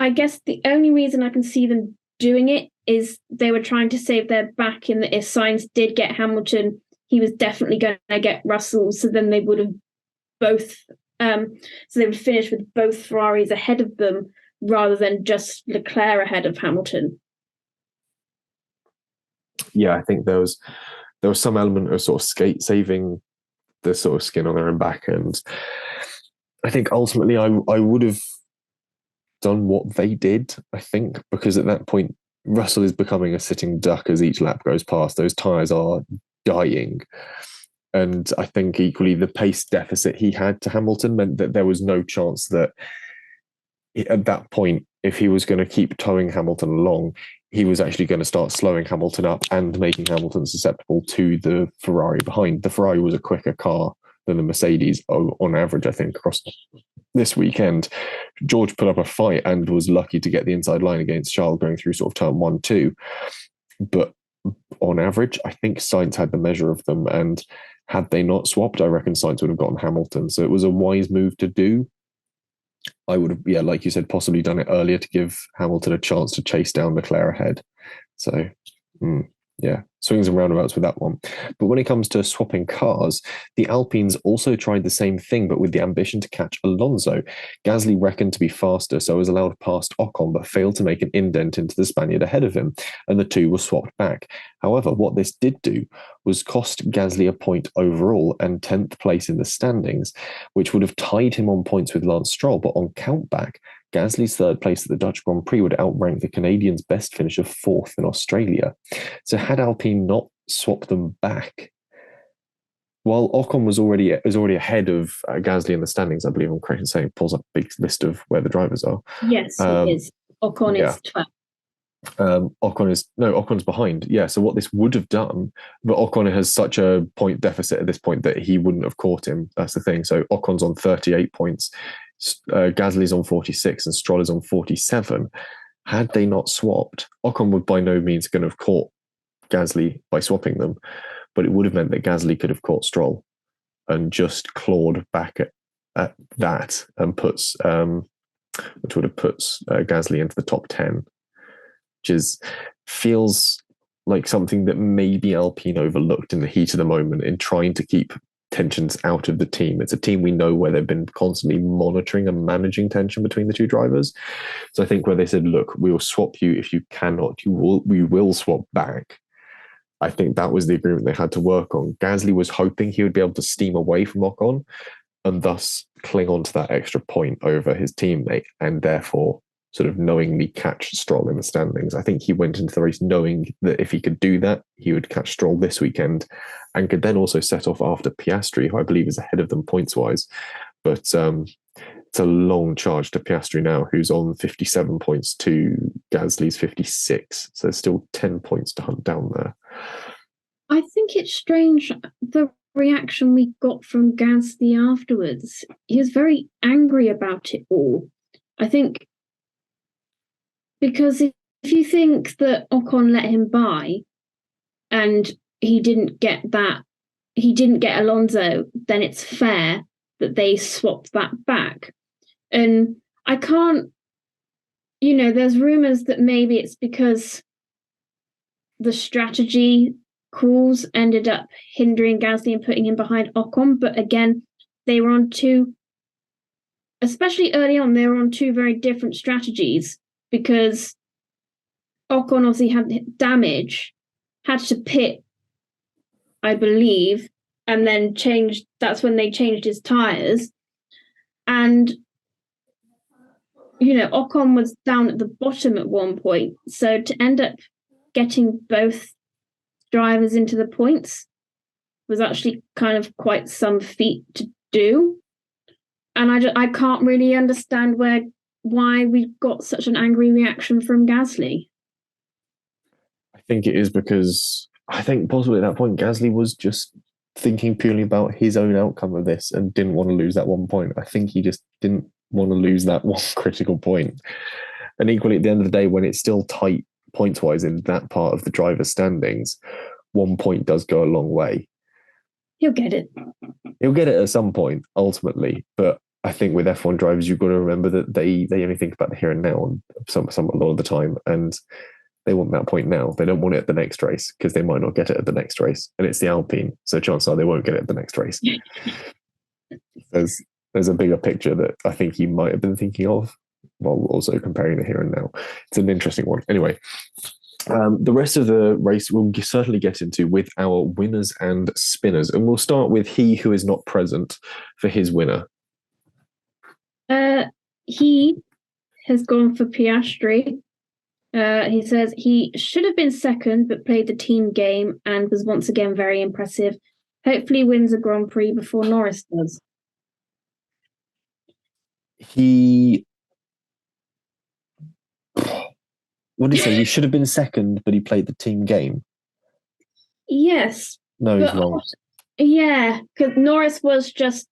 I guess the only reason I can see them doing it is they were trying to save their back, in that if Sainz did get Hamilton, he was definitely going to get Russell. So then they would have both, so they would finish with both Ferraris ahead of them rather than just Leclerc ahead of Hamilton. Yeah, I think there was some element of sort of saving the sort of skin on their own back, and I think ultimately I would have done what they did, I think, because at that point Russell is becoming a sitting duck as each lap goes past. Those tyres are dying. And I think equally the pace deficit he had to Hamilton meant that there was no chance that at that point, if he was going to keep towing Hamilton along, he was actually going to start slowing Hamilton up and making Hamilton susceptible to the Ferrari behind. The Ferrari was a quicker car than the Mercedes on average, I think, across this weekend. George put up a fight and was lucky to get the inside line against Charles going through sort of turn 1-2. But on average, I think Sainz had the measure of them, and had they not swapped, I reckon Sainz would have gotten Hamilton. So it was a wise move to do. I would have, yeah, like you said, possibly done it earlier to give Hamilton a chance to chase down Leclerc ahead. So, yeah, swings and roundabouts with that one. But when it comes to swapping cars, the Alpines also tried the same thing, but with the ambition to catch Alonso. Gasly reckoned to be faster, so was allowed past Ocon, but failed to make an indent into the Spaniard ahead of him, and the two were swapped back. However, what this did do was cost Gasly a point overall and 10th place in the standings, which would have tied him on points with Lance Stroll, but on countback, Gasly's third place at the Dutch Grand Prix would outrank the Canadian's best finish of fourth in Australia. So had Alpine not swapped them back, while Ocon was already ahead of Gasly in the standings, I believe I'm correct in saying, pulls up a big list of where the drivers are. Yes, it is. Ocon is 12th. Ocon's behind. Yeah, so what this would have done, but Ocon has such a point deficit at this point that he wouldn't have caught him. That's the thing. So Ocon's on 38 points. Gasly's on 46 and Stroll is on 47. Had they not swapped, Ocon would by no means going to have caught Gasly by swapping them, but it would have meant that Gasly could have caught Stroll and just clawed back at that and which would have put Gasly into the top 10, which feels like something that maybe Alpine overlooked in the heat of the moment in trying to keep tensions out of the team. It's a team we know where they've been constantly monitoring and managing tension between the two drivers. So I think where they said, look, we will swap you if you cannot, we will swap back. I think that was the agreement they had to work on. Gasly was hoping he would be able to steam away from Ocon and thus cling on to that extra point over his teammate and therefore sort of knowingly catch Stroll in the standings. I think he went into the race knowing that if he could do that, he would catch Stroll this weekend and could then also set off after Piastri, who I believe is ahead of them points-wise. But it's a long charge to Piastri now, who's on 57 points to Gasly's 56. So there's still 10 points to hunt down there. I think it's strange, the reaction we got from Gasly afterwards. He was very angry about it all. I think because if you think that Ocon let him by and he didn't get Alonso, then it's fair that they swapped that back. And I can't, there's rumours that maybe it's because the strategy calls ended up hindering Gasly and putting him behind Ocon. But again, they were on especially early on, they were on two very different strategies because Ocon obviously had damage, had to pit, I believe, and then that's when they changed his tyres. And, Ocon was down at the bottom at one point. So to end up getting both drivers into the points was actually kind of quite some feat to do. And I can't really understand why we got such an angry reaction from Gasly. I think it is because I think possibly at that point Gasly was just thinking purely about his own outcome of this and didn't want to lose that 1 point. I think he just didn't want to lose that one critical point. And equally at the end of the day, when it's still tight points-wise in that part of the driver's standings, 1 point does go a long way. He'll get it. He'll get it at some point, ultimately. But I think with F1 drivers, you've got to remember that they only think about the here and now a lot of the time. And They want that point now. They don't want it at the next race because they might not get it at the next race. And it's the Alpine. So chances are they won't get it at the next race. There's a bigger picture that I think he might have been thinking of while also comparing the here and now. It's an interesting one. Anyway, the rest of the race we'll certainly get into with our winners and spinners. And we'll start with he who is not present for his winner. He has gone for Piastri. He says he should have been second, but played the team game and was once again very impressive. Hopefully wins a Grand Prix before Norris does. What did he say? He should have been second, but he played the team game. Yes. No, he's wrong. Yeah, because Norris was just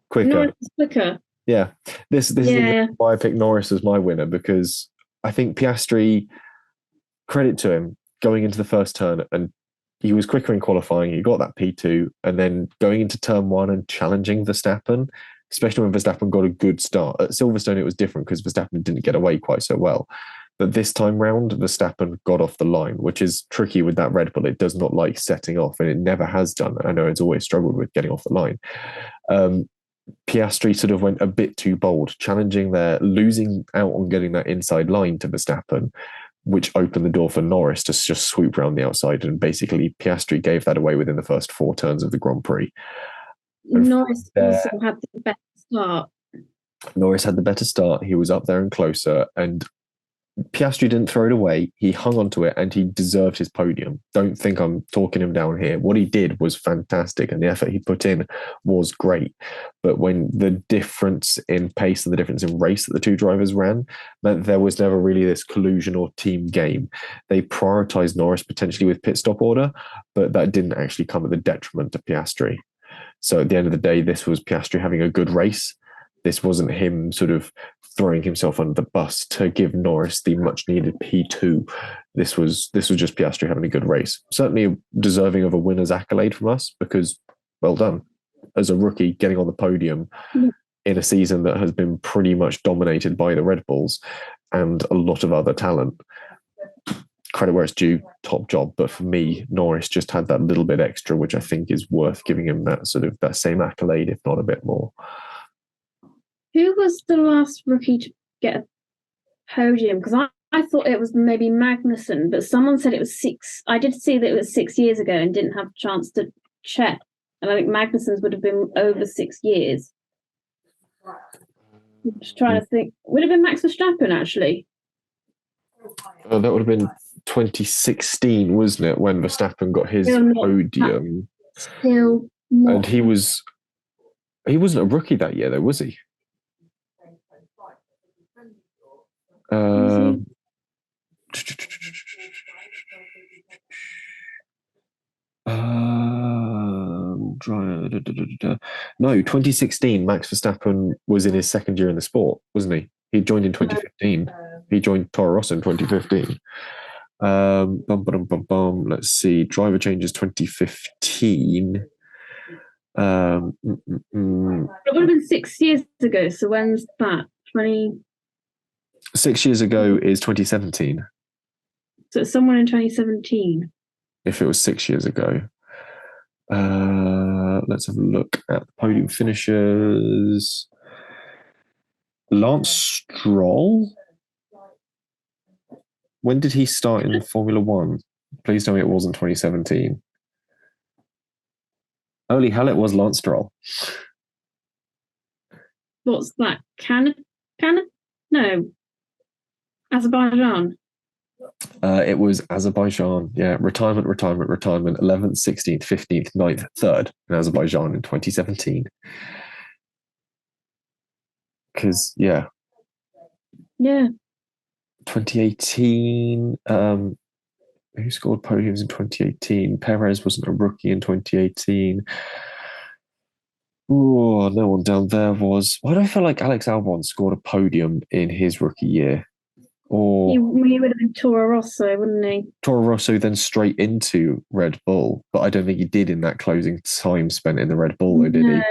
quicker. Yeah. This is why I picked Norris as my winner, because I think Piastri, credit to him, going into the first turn, and he was quicker in qualifying. He got that P2, and then going into turn one and challenging Verstappen, especially when Verstappen got a good start. At Silverstone, it was different because Verstappen didn't get away quite so well. But this time round, Verstappen got off the line, which is tricky with that Red Bull. It does not like setting off, and it never has done. I know it's always struggled with getting off the line. Piastri sort of went a bit too bold, challenging there, losing out on getting that inside line to Verstappen, which opened the door for Norris to just swoop around the outside. And basically, Piastri gave that away within the first 4 turns of the Grand Prix. Norris also had the better start. Norris had the better start. He was up there and closer, and Piastri didn't throw it away. He hung onto it, and he deserved his podium. Don't think I'm talking him down here. What he did was fantastic, and the effort he put in was great. But when the difference in pace and the difference in race that the two drivers ran meant there was never really this collusion or team game. They prioritized Norris potentially with pit stop order, but that didn't actually come at the detriment to Piastri. So at the end of the day, this was Piastri having a good race. This wasn't him sort of throwing himself under the bus to give Norris the much needed P2. This was just Piastri having a good race. Certainly deserving of a winner's accolade from us, because well done. As a rookie, getting on the podium in a season that has been pretty much dominated by the Red Bulls and a lot of other talent. Credit where it's due, top job. But for me, Norris just had that little bit extra, which I think is worth giving him that same accolade, if not a bit more. Who was the last rookie to get a podium? Because I thought it was maybe Magnussen, but someone said it was 6. I did see that it was 6 years ago and didn't have a chance to check. And I think Magnussen's would have been over 6 years. I'm just trying to think. Would have been Max Verstappen, actually. That would have been 2016, wasn't it, when Verstappen got his podium? Still not. And he wasn't a rookie that year, though, was he? No, 2016, Max Verstappen was in his second year in the sport, wasn't he? He joined in 2015. He joined Toro Rosso in 2015. Let's see. Driver changes 2015. It would have been 6 years ago. So when's that? 6 years ago is 2017. So it's somewhere in 2017. If it was 6 years ago. Let's have a look at the podium finishers. Lance Stroll? When did he start in Formula One? Please tell me it wasn't 2017. Holy hell, it was Lance Stroll. What's that? Canada? No. Azerbaijan. It was Azerbaijan. Yeah, retirement, 11th, 16th, 15th, 9th, 3rd in Azerbaijan in 2017. Because, yeah. 2018, who scored podiums in 2018? Perez wasn't a rookie in 2018. Oh, no one down there was. Why do I feel like Alex Albon scored a podium in his rookie year? Or he would have been Toro Rosso, wouldn't he? Toro Rosso, then straight into Red Bull. But I don't think he did in that closing time spent in the Red Bull, though, did he?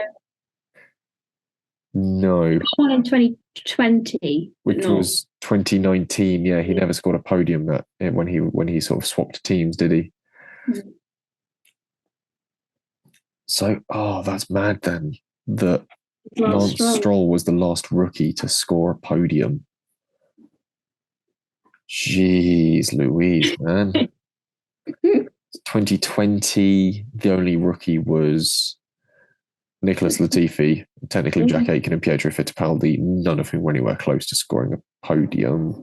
No, One in 2020, but which not. was 2019. Yeah, he never scored a podium that when he sort of swapped teams, did he? Mm. So, that's mad then. That Lance Lance Stroll. Stroll was the last rookie to score a podium. Jeez Louise, man. 2020, the only rookie was Nicholas Latifi, technically Jack Aitken and Pietro Fittipaldi, none of whom were anywhere close to scoring a podium.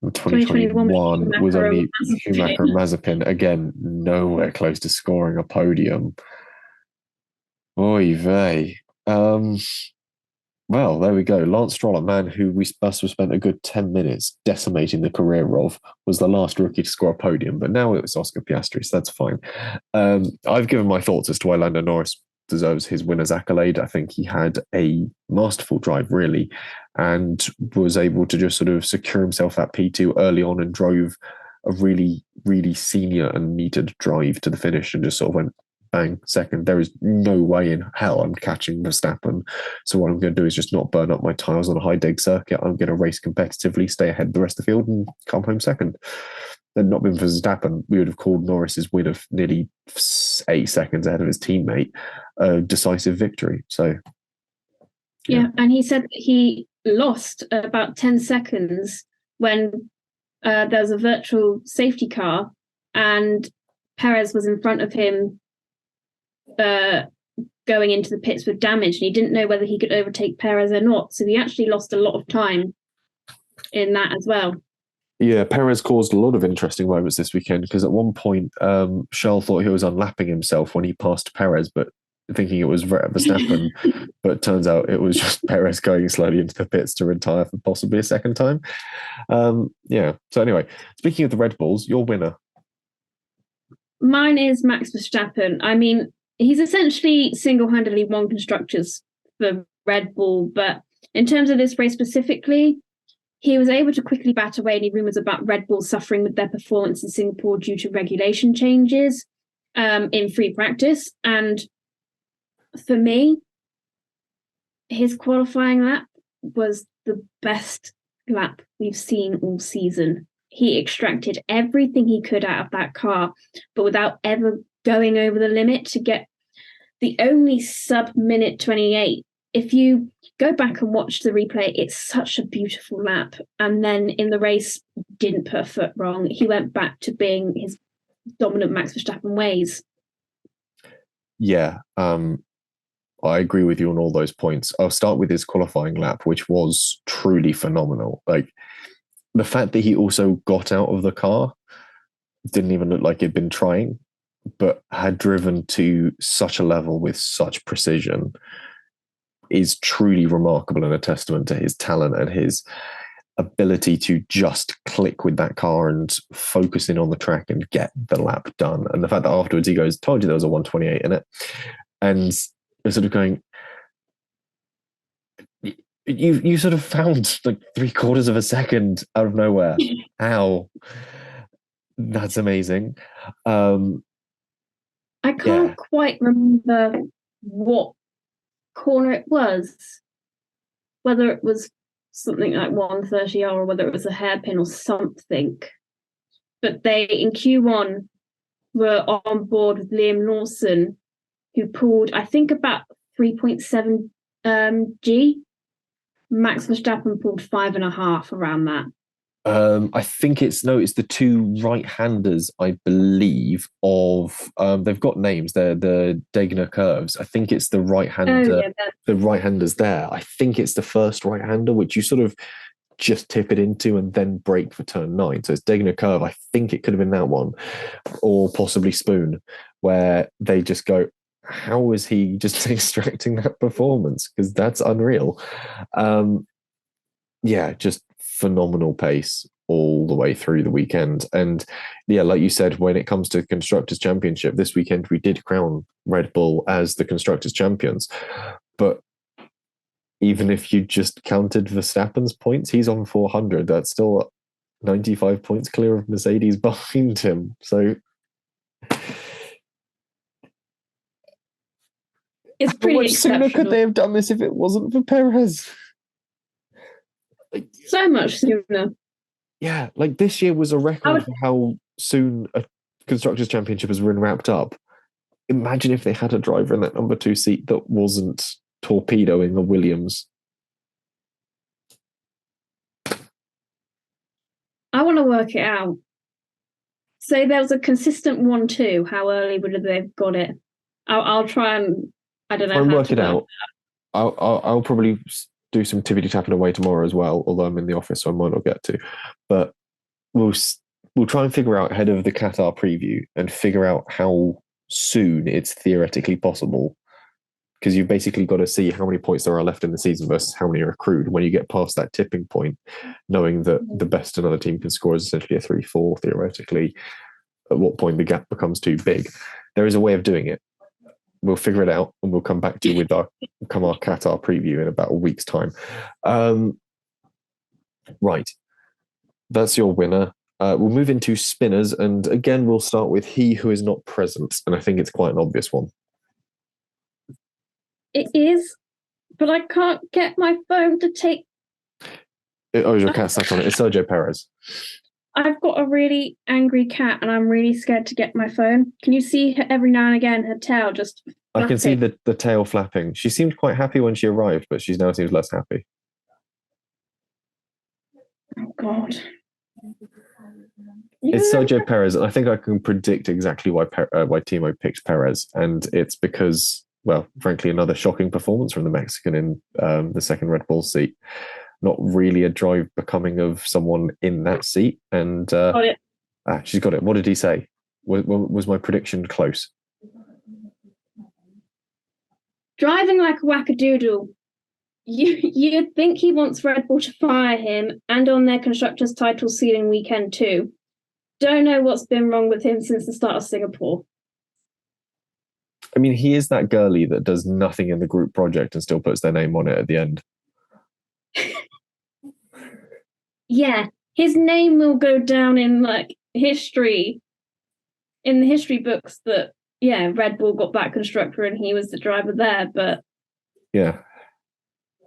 2021 was only Schumacher and Mazepin, again, nowhere close to scoring a podium. Oy vey. Well, there we go. Lance Stroll, a man who we must have spent a good 10 minutes decimating the career of, was the last rookie to score a podium, but now it was Oscar Piastri, so that's fine. I've given my thoughts as to why Lando Norris deserves his winner's accolade. I think he had a masterful drive, really, and was able to just sort of secure himself at P2 early on and drove a really, really senior and metered drive to the finish and just sort of went bang, second. There is no way in hell I'm catching Verstappen. So what I'm going to do is just not burn up my tyres on a high dig circuit. I'm going to race competitively, stay ahead of the rest of the field and come home second. Had not been for Verstappen, we would have called Norris's win of nearly 8 seconds ahead of his teammate a decisive victory. So, yeah, and he said he lost about 10 seconds when there was a virtual safety car and Perez was in front of him going into the pits with damage, and he didn't know whether he could overtake Perez or not. So he actually lost a lot of time in that as well. Yeah, Perez caused a lot of interesting moments this weekend because at one point, Charles thought he was unlapping himself when he passed Perez, but thinking it was Verstappen, but turns out it was just Perez going slowly into the pits to retire for possibly a second time. Yeah. So anyway, speaking of the Red Bulls, your winner. Mine is Max Verstappen. I mean, he's essentially single-handedly won constructors for Red Bull, but in terms of this race specifically, he was able to quickly bat away any rumours about Red Bull suffering with their performance in Singapore due to regulation changes in free practice. And for me, his qualifying lap was the best lap we've seen all season. He extracted everything he could out of that car, but without ever going over the limit to get the only sub-minute 28. If you go back and watch the replay, it's such a beautiful lap. And then in the race, didn't put a foot wrong. He went back to being his dominant Max Verstappen ways. Yeah, I agree with you on all those points. I'll start with his qualifying lap, which was truly phenomenal. Like, the fact that he also got out of the car, didn't even look like he'd been trying, but had driven to such a level with such precision is truly remarkable and a testament to his talent and his ability to just click with that car and focus in on the track and get the lap done. And the fact that afterwards he goes, told you there was a 128 in it. And you're sort of going, you sort of found like 3/4 of a second out of nowhere. How? That's amazing. I can't quite remember what corner it was, whether it was something like 130R or whether it was a hairpin or something. But they, in Q1, were on board with Liam Lawson, who pulled, I think, about 3.7 G. Max Verstappen pulled 5.5 around that. I think it's the two right-handers, I believe, of they've got names. They're the Degner curves. I think it's the right-hander, the right-handers there. I think it's the first right-hander, which you sort of just tip it into and then brake for turn 9. So it's Degner curve. I think it could have been that one, or possibly Spoon, where they just go, how is he just extracting that performance? Because that's unreal. Yeah, just phenomenal pace all the way through the weekend. And yeah, like you said, when it comes to Constructors' Championship, this weekend we did crown Red Bull as the Constructors' Champions. But even if you just counted Verstappen's points, he's on 400. That's still 95 points clear of Mercedes behind him. So It's How pretty much sooner could exceptional. they have done this if it wasn't for Perez? So much sooner. Yeah, like this year was a record would- for how soon a Constructors' Championship has been wrapped up. Imagine if they had a driver in that number 2 seat that wasn't torpedoing the Williams. I want to work it out. Say there was a consistent 1-2. How early would they have got it? I'll try and I don't know. Try and how work to it out. I'll probably do some tippity tapping away tomorrow as well. Although I'm in the office, so I might not get to. But we'll try and figure out ahead of the Qatar preview and figure out how soon it's theoretically possible. Because you've basically got to see how many points there are left in the season versus how many are accrued. When you get past that tipping point, knowing that the best another team can score is essentially a 3-4 theoretically, at what point the gap becomes too big. There is a way of doing it. We'll figure it out and we'll come back to you with our Qatar preview in about a week's time. Right. That's your winner. We'll move into spinners. And again, we'll start with he who is not present. And I think it's quite an obvious one. It is, but I can't get my phone to take. Oh, your cat sat on it. It's Sergio Perez. I've got a really angry cat and I'm really scared to get my phone. Can you see her every now and again, her tail just flapping? I can see the tail flapping. She seemed quite happy when she arrived, but she now seems less happy. Oh, God. It's Sergio Perez, and I think I can predict exactly why Timo picked Perez, and it's because, well, frankly, another shocking performance from the Mexican in the second Red Bull seat. Not really a drive becoming of someone in that seat, and she's got it. What did he say? Was my prediction close? Driving like a wackadoodle. You'd think he wants Red Bull to fire him and on their constructors' title sealing weekend too. Don't know what's been wrong with him since the start of Singapore. I mean, he is that girly that does nothing in the group project and still puts their name on it at the end. Yeah, his name will go down in like history, in the history books that, yeah, Red Bull got that constructor and he was the driver there, but yeah.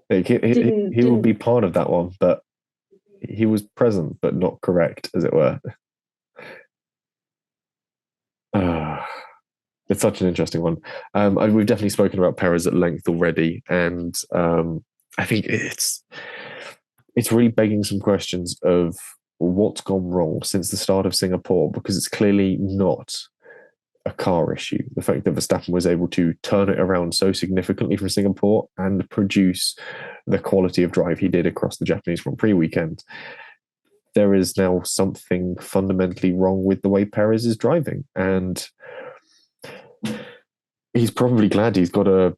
He will be part of that one, but he was present but not correct, as it were. It's such an interesting one. We've definitely spoken about Perez at length already, and I think it's really begging some questions of what's gone wrong since the start of Singapore, because it's clearly not a car issue. The fact that Verstappen was able to turn it around so significantly from Singapore and produce the quality of drive he did across the Japanese Grand Prix weekend, there is now something fundamentally wrong with the way Perez is driving. And he's probably glad he's got a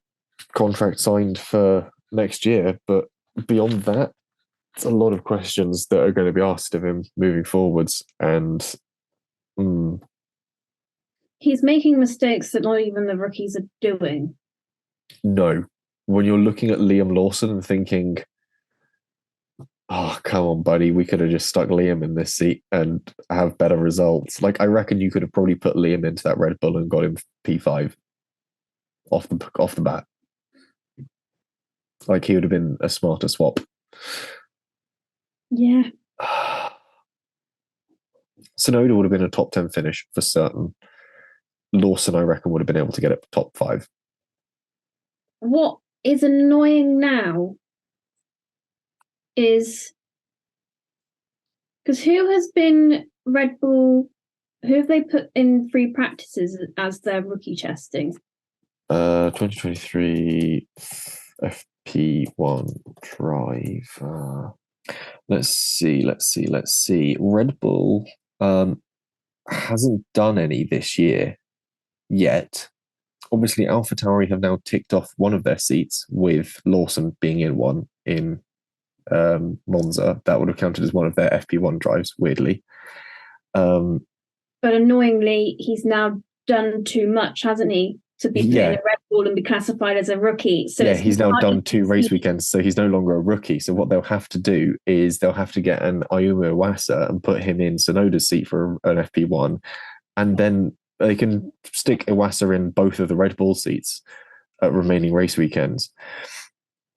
contract signed for next year. But beyond that, it's a lot of questions that are going to be asked of him moving forwards. And he's making mistakes that not even the rookies are doing. No. When you're looking at Liam Lawson and thinking, oh, come on, buddy, we could have just stuck Liam in this seat and have better results. Like, I reckon you could have probably put Liam into that Red Bull and got him P5 off the bat. Like, he would have been a smarter swap. Yeah. Tsunoda would have been a top 10 finish for certain. Lawson, I reckon, would have been able to get it top 5. What is annoying now is because who has been Red Bull, who have they put in free practices as their rookie testing? 2023 FP1 driver. Let's see. Red Bull hasn't done any this year yet. Obviously, AlphaTauri have now ticked off one of their seats, with Lawson being in one in Monza. That would have counted as one of their FP1 drives, weirdly. But annoyingly, he's now done too much, hasn't he, to be put in a Red Bull and be classified as a rookie. So he's now done 2 race weekends, so he's no longer a rookie. So what they'll have to do is they'll have to get an Ayumu Iwasa and put him in Tsunoda's seat for an FP1, and then they can stick Iwasa in both of the Red Bull seats. at remaining race weekends,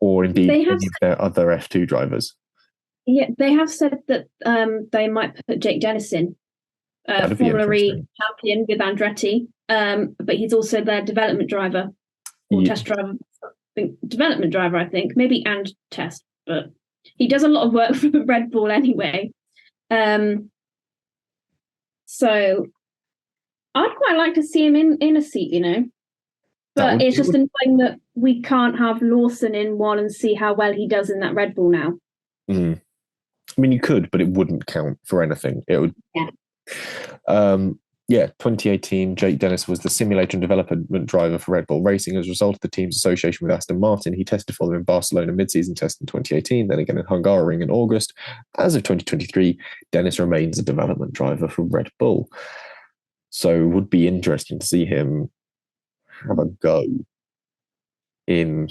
or indeed any of their other F2 drivers. Yeah, they have said that they might put Jake Dennis in, Formula E champion with Andretti, but he's also their development driver or test driver. Development driver, I think, maybe and test, but he does a lot of work for Red Bull anyway. So I'd quite like to see him in a seat, but it's just annoying that we can't have Lawson in one and see how well he does in that Red Bull now. I mean, you could, but it wouldn't count for anything. It would. Yeah. 2018, Jake Dennis was the simulator and development driver for Red Bull Racing. As a result of the team's association with Aston Martin, he tested for them in Barcelona mid-season test in 2018, then again in Hungaroring in August. As of 2023, Dennis remains a development driver for Red Bull. So it would be interesting to see him have a go in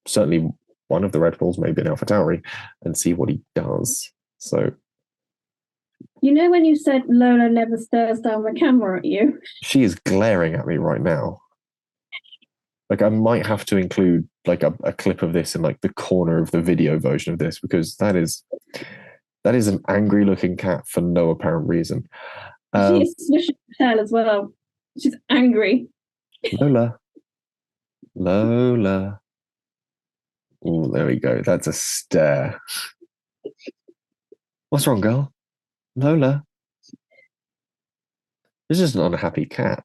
certainly one of the Red Bulls, maybe in AlphaTauri, and see what he does. So, when you said Lola never stares down the camera at you? She is glaring at me right now. Like, I might have to include like a clip of this in like the corner of the video version of this, because that is an angry looking cat for no apparent reason. She is swishing her tail as well. She's angry. Lola. Oh, there we go. That's a stare. What's wrong, girl? Lola. This is just an unhappy cat.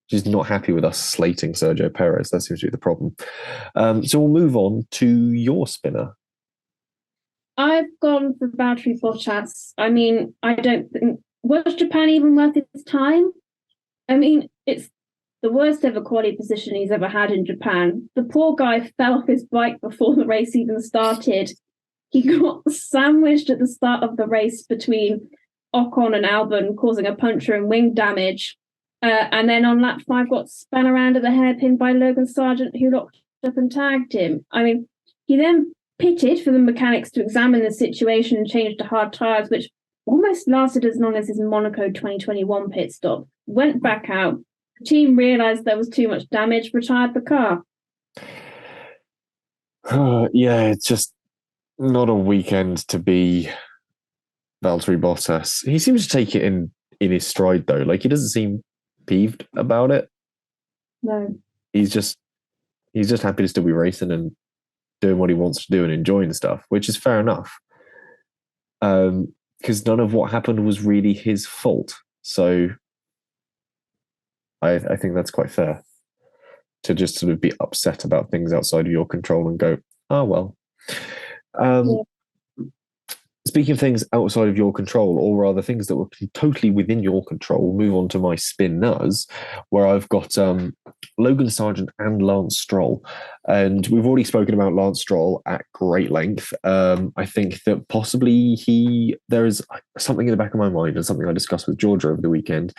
She's not happy with us slating Sergio Perez. That seems to be the problem. So we'll move on to your spinner. I've gone for Valtteri Bottas. I mean, I don't think... Was Japan even worth its time? I mean, it's the worst ever quality position he's ever had in Japan. The poor guy fell off his bike before the race even started. He got sandwiched at the start of the race between Ocon and Albon, causing a puncture and wing damage. And then on lap 5 got spun around at the hairpin by Logan Sargent, who locked up and tagged him. I mean, he then pitted for the mechanics to examine the situation and change to hard tyres, which almost lasted as long as his Monaco 2021 pit stop. Went back out. The team realised there was too much damage, retired the car. Yeah, it's just not a weekend to be Valtteri Bottas. He seems to take it in his stride, though. Like, he doesn't seem peeved about it. No. He's just happy to still be racing and doing what he wants to do and enjoying stuff, which is fair enough. Because none of what happened was really his fault. So I think that's quite fair to just sort of be upset about things outside of your control and go, oh, well. Speaking of things outside of your control, or rather things that were totally within your control, we'll move on to my spinners, where I've got Logan Sargent and Lance Stroll. And we've already spoken about Lance Stroll at great length. I think that possibly there is something in the back of my mind, and something I discussed with Georgia over the weekend,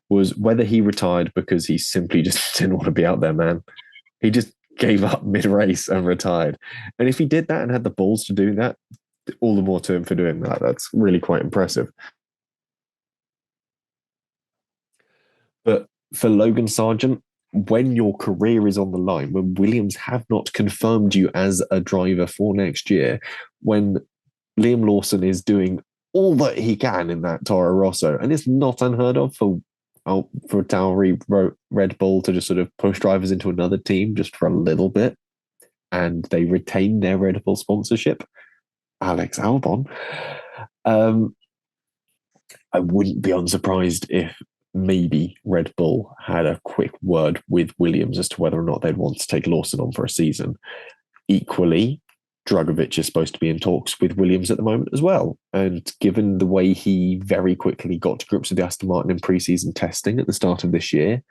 was whether he retired because he simply just didn't want to be out there, man. He just gave up mid-race and retired. And if he did that and had the balls to do that, all the more to him for doing that. That's really quite impressive. But for Logan Sargent, when your career is on the line, when Williams have not confirmed you as a driver for next year, when Liam Lawson is doing all that he can in that Toro Rosso, and it's not unheard of for Tauri Red Bull to just sort of push drivers into another team just for a little bit, and they retain their Red Bull sponsorship. Alex Albon. I wouldn't be unsurprised if maybe Red Bull had a quick word with Williams as to whether or not they'd want to take Lawson on for a season. Equally, Dragovic is supposed to be in talks with Williams at the moment as well. And given the way he very quickly got to grips with the Aston Martin in pre-season testing at the start of this year,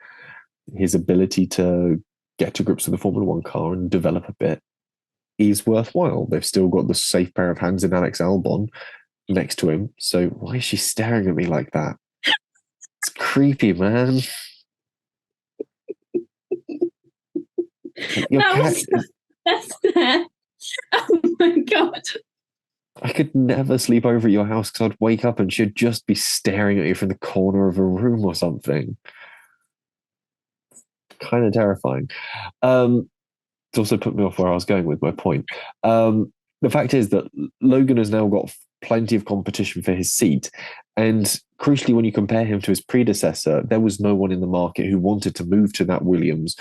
his ability to get to grips with the Formula One car and develop a bit is worthwhile. They've still got the safe pair of hands in Alex Albon next to him. So why is she staring at me like that? It's creepy, man. Your cat That's there. Oh my God. I could never sleep over at your house because I'd wake up and she'd just be staring at you from the corner of a room or something. Kind of terrifying. It's also put me off where I was going with my point. The fact is that Logan has now got plenty of competition for his seat. And crucially, when you compare him to his predecessor, there was no one in the market who wanted to move to that Williams.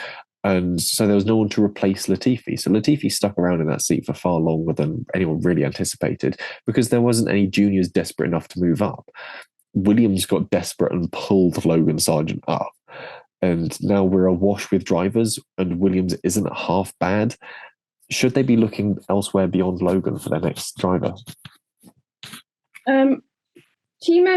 And so there was no one to replace Latifi. So Latifi stuck around in that seat for far longer than anyone really anticipated because there wasn't any juniors desperate enough to move up. Williams got desperate and pulled Logan Sargent up. And now we're awash with drivers, and Williams isn't half bad. Should they be looking elsewhere beyond Logan for their next driver? Timo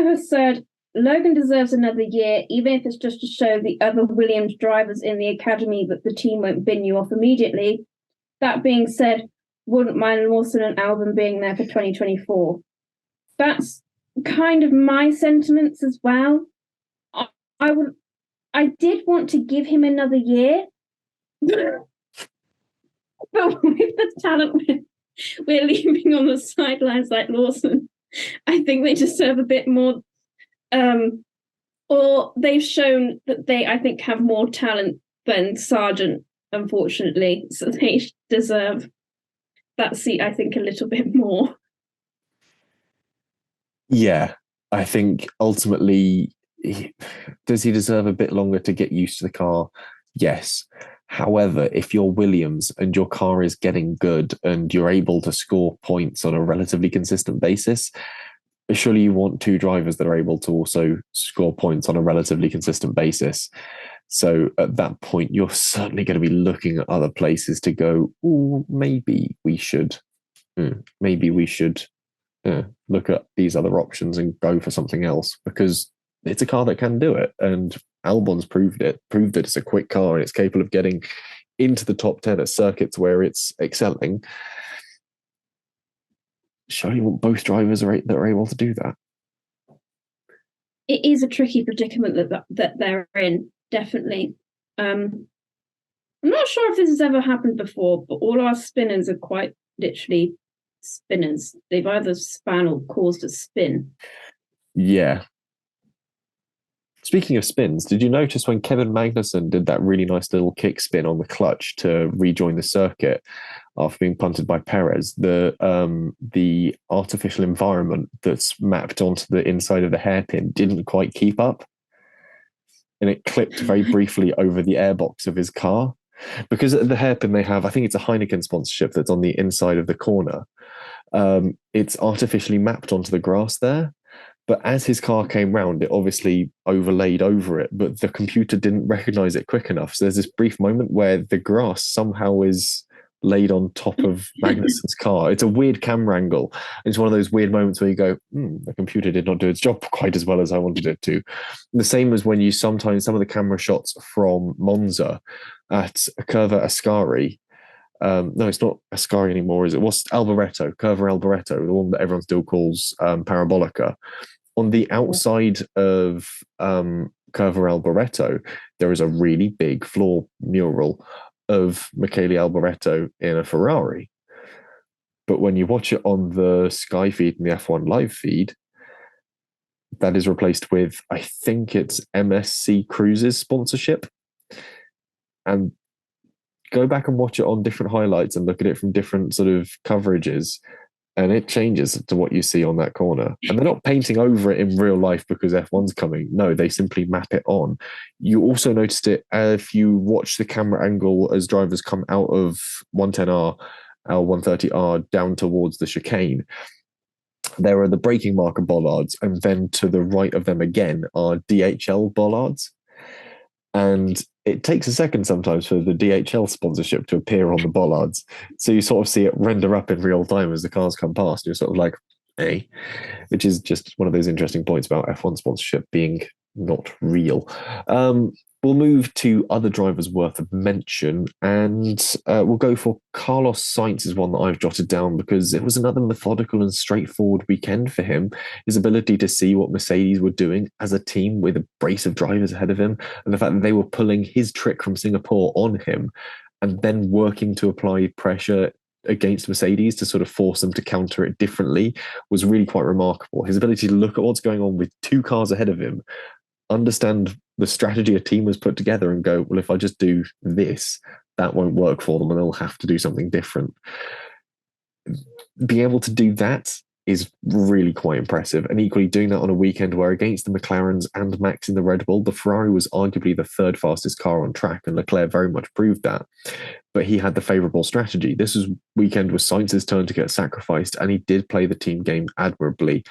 has said Logan deserves another year, even if it's just to show the other Williams drivers in the academy that the team won't bin you off immediately. That being said, wouldn't mind Lawson and Albon being there for 2024. That's kind of my sentiments as well. I did want to give him another year, but with the talent we're leaving on the sidelines like Lawson, I think they deserve a bit more. Or they've shown that they, I think, have more talent than Sargent, unfortunately. So they deserve that seat, I think, a little bit more. Yeah, I think ultimately, does he deserve a bit longer to get used to the car? Yes. However, if you're Williams and your car is getting good and you're able to score points on a relatively consistent basis, surely you want two drivers that are able to also score points on a relatively consistent basis. So at that point, you're certainly going to be looking at other places to go, oh, maybe we should look at these other options and go for something else, because it's a car that can do it. And Albon's proved that it's a quick car and it's capable of getting into the top 10 at circuits where it's excelling. Surely you want both drivers that are able to do that. It is a tricky predicament that they're in, definitely. I'm not sure if this has ever happened before, but all our spinners are quite literally spinners. They've either span or caused a spin. Yeah. Speaking of spins, did you notice when Kevin Magnussen did that really nice little kick spin on the clutch to rejoin the circuit after being punted by Perez, the artificial environment that's mapped onto the inside of the hairpin didn't quite keep up, and it clipped very briefly over the airbox of his car? Because the hairpin they have, I think it's a Heineken sponsorship that's on the inside of the corner. It's artificially mapped onto the grass there. But as his car came round, it obviously overlaid over it, but the computer didn't recognize it quick enough. So there's this brief moment where the grass somehow is laid on top of Magnussen's car. It's a weird camera angle. It's one of those weird moments where you go, the computer did not do its job quite as well as I wanted it to. The same as when you sometimes, some of the camera shots from Monza at Curva Ascari, no, it's not Ascari anymore, is it? What's Alboreto, Curva Alboreto, the one that everyone still calls Parabolica. On the outside of Curva Alboreto, there is a really big floor mural of Michele Alboreto in a Ferrari. But when you watch it on the Sky feed and the F1 live feed, that is replaced with, I think it's MSC Cruises sponsorship. And go back and watch it on different highlights and look at it from different sort of coverages, and it changes to what you see on that corner. And they're not painting over it in real life because F1's coming. No, they simply map it on. You also noticed it if you watch the camera angle as drivers come out of 110R, L130R down towards the chicane. There are the braking marker bollards, and then to the right of them again are DHL bollards. And it takes a second sometimes for the DHL sponsorship to appear on the bollards. So you sort of see it render up in real time as the cars come past. You're sort of like, hey, which is just one of those interesting points about F1 sponsorship being not real. We'll move to other drivers worth of mention, and we'll go for Carlos Sainz is one that I've jotted down because it was another methodical and straightforward weekend for him. His ability to see what Mercedes were doing as a team with a brace of drivers ahead of him, and the fact that they were pulling his trick from Singapore on him and then working to apply pressure against Mercedes to sort of force them to counter it differently was really quite remarkable. His ability to look at what's going on with two cars ahead of him, understand the strategy a team was put together and go, well, if I just do this, that won't work for them and they'll have to do something different. Being able to do that is really quite impressive. And equally doing that on a weekend where against the McLarens and Max in the Red Bull, the Ferrari was arguably the third fastest car on track, and Leclerc very much proved that. But he had the favourable strategy. This weekend was Sainz's turn to get sacrificed, and he did play the team game admirably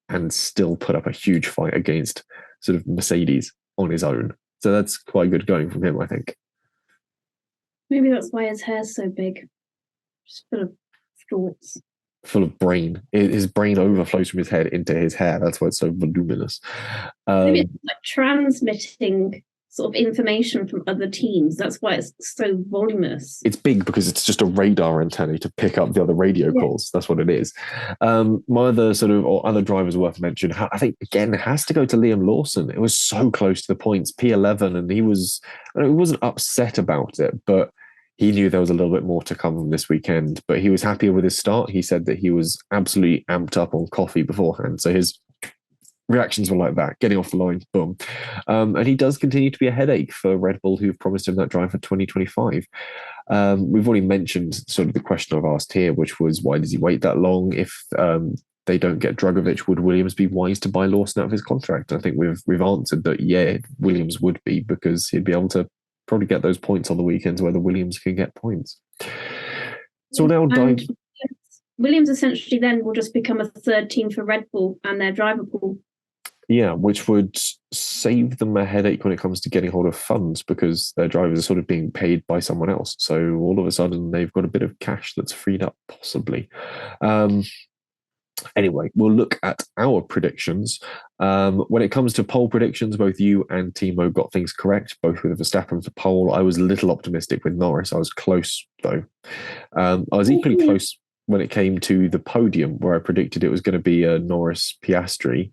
and still put up a huge fight against sort of Mercedes on his own. So that's quite good going from him, I think. Maybe that's why his hair's so big. Just full of thoughts. Full of brain. His brain overflows from his head into his hair. That's why it's so voluminous. Maybe it's like transmitting sort of information from other teams. That's why it's so voluminous. It's big because it's just a radar antenna to pick up the other radio calls. That's what it is. My other other drivers worth mentioning, I think, again, it has to go to Liam Lawson. It was so close to the points, P11, and he wasn't upset about it, but he knew there was a little bit more to come from this weekend, but he was happier with his start. He said that he was absolutely amped up on coffee beforehand. So his reactions were like that, getting off the line, boom. And he does continue to be a headache for Red Bull, who've promised him that drive for 2025. We've already mentioned sort of the question I've asked here, which was, why does he wait that long? If they don't get Drugovich, would Williams be wise to buy Lawson out of his contract? I think we've answered that, yeah, Williams would be, because he'd be able to probably get those points on the weekends where the Williams can get points. So now Williams essentially then will just become a third team for Red Bull and their driver pool. Yeah, which would save them a headache when it comes to getting hold of funds, because their drivers are sort of being paid by someone else. So all of a sudden they've got a bit of cash that's freed up, possibly. Anyway, we'll look at our predictions. When it comes to pole predictions, both you and Timo got things correct, both with Verstappen for pole. I was a little optimistic with Norris. I was close, though. I was equally close when it came to the podium, where I predicted it was going to be a Norris-Piastri.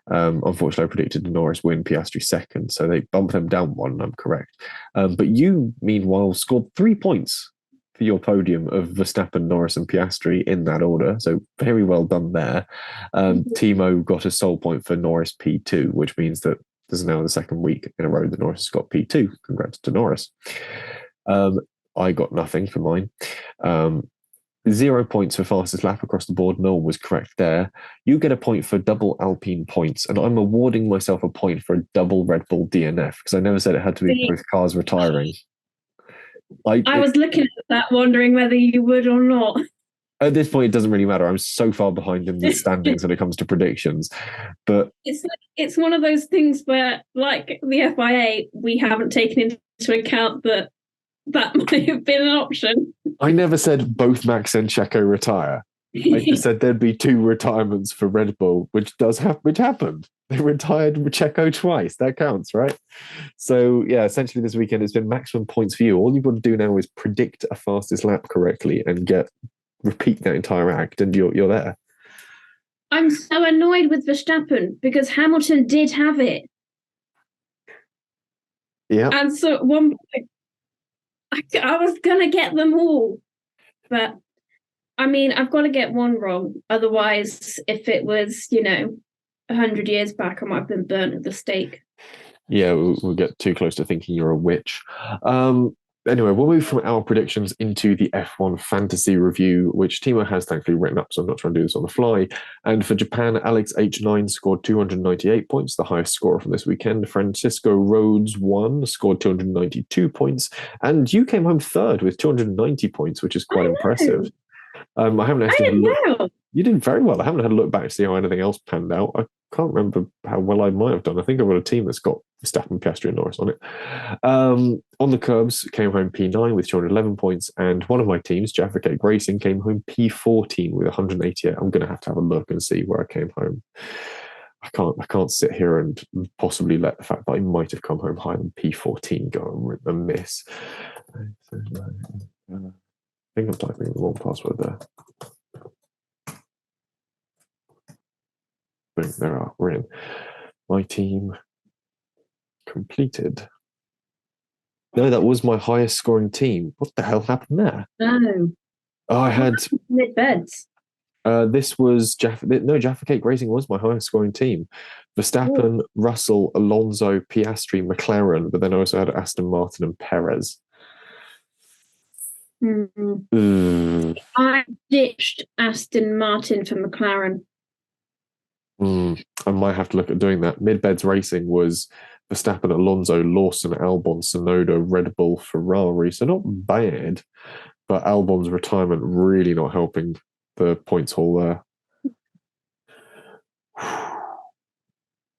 Unfortunately, I predicted a Norris win, Piastri second, so they bumped them down one, I'm correct. But you, meanwhile, scored 3 points for your podium of Verstappen, Norris and Piastri in that order. So very well done there. Timo got a sole point for Norris P2, which means that this is now the second week in a row that Norris has got P2. Congrats to Norris. I got nothing for mine. 0 points for fastest lap across the board. No one was correct there. You get a point for double Alpine points, and I'm awarding myself a point for a double Red Bull DNF, because I never said it had to be both cars retiring. I was looking at that, wondering whether you would or not. At this point, it doesn't really matter. I'm so far behind in the standings when it comes to predictions. But it's one of those things where, like the FIA, we haven't taken into account that might have been an option. I never said both Max and Checo retire. I just said there'd be 2 retirements for Red Bull, which happened. They retired Checo twice. That counts, right? So, yeah, essentially this weekend it's been maximum points for you. All you've got to do now is predict a fastest lap correctly and repeat that entire act, and you're there. I'm so annoyed with Verstappen because Hamilton did have it. Yeah. And so at one point, I was going to get them all. But, I mean, I've got to get one wrong. Otherwise, if it was, 100 years back, I might have been burnt at the stake. Yeah, we'll get too close to thinking you're a witch. Anyway, we'll move from our predictions into the F1 fantasy review, which Timo has thankfully written up, so I'm not trying to do this on the fly. And for Japan, Alex H9 scored 298 points, the highest scorer from this weekend. Francisco Rhodes won, scored 292 points. And you came home third with 290 points, which is quite impressive. I haven't actually looked. You did very well. I haven't had a look back to see how anything else panned out. I can't remember how well I might have done. I think I've got a team that's got Verstappen, Piastri and Norris on it. On the curbs, came home P9 with 211 points, and one of my teams, Jaffa Cake Racing, came home P14 with 188. I'm going to have a look and see where I came home. I can't sit here and possibly let the fact that I might have come home higher than P14 go amiss. I think I'm typing the wrong password there. Boom, there we're in. My team completed. No, that was my highest scoring team. What the hell happened there? No. Oh, I had mid-beds. This was Jaffa Cake Racing was my highest scoring team. Verstappen, Russell, Alonso, Piastri, McLaren, but then I also had Aston Martin and Perez. I ditched Aston Martin for McLaren. I might have to look at doing that. Mid-beds racing was Verstappen, Alonso, Lawson, Albon, Tsunoda, Red Bull, Ferrari. So not bad, but Albon's retirement really not helping the points haul there.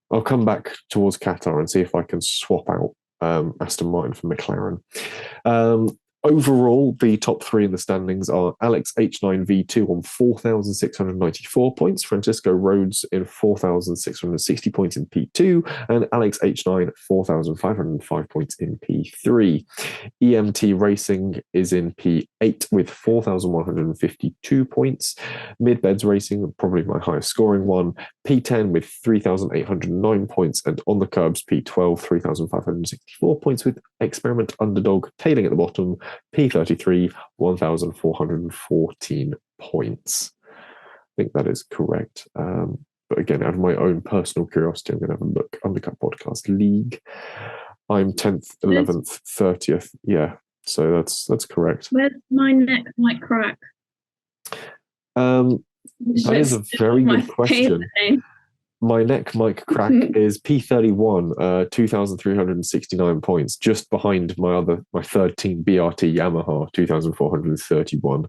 I'll come back towards Qatar and see if I can swap out Aston Martin for McLaren. Overall, the top three in the standings are Alex H9V2 on 4,694 points, Francisco Rhodes in 4,660 points in P2, and Alex H9 4,505 points in P3. EMT Racing is in P8 with 4,152 points. Midbeds Racing, probably my highest scoring one, P10 with 3,809 points, and on the curbs, P12, 3,564 points, with Experiment Underdog tailing at the bottom, P33, 1,414 points. I think that is correct. But again, out of my own personal curiosity, I'm going to have a look. Undercut Podcast League. I'm 10th, 11th, 30th. Yeah, so that's correct. Where's my neck might crack? That is a very good question. My neck mic crack is P31, 2,369 points, just behind my third team BRT Yamaha, 2,431.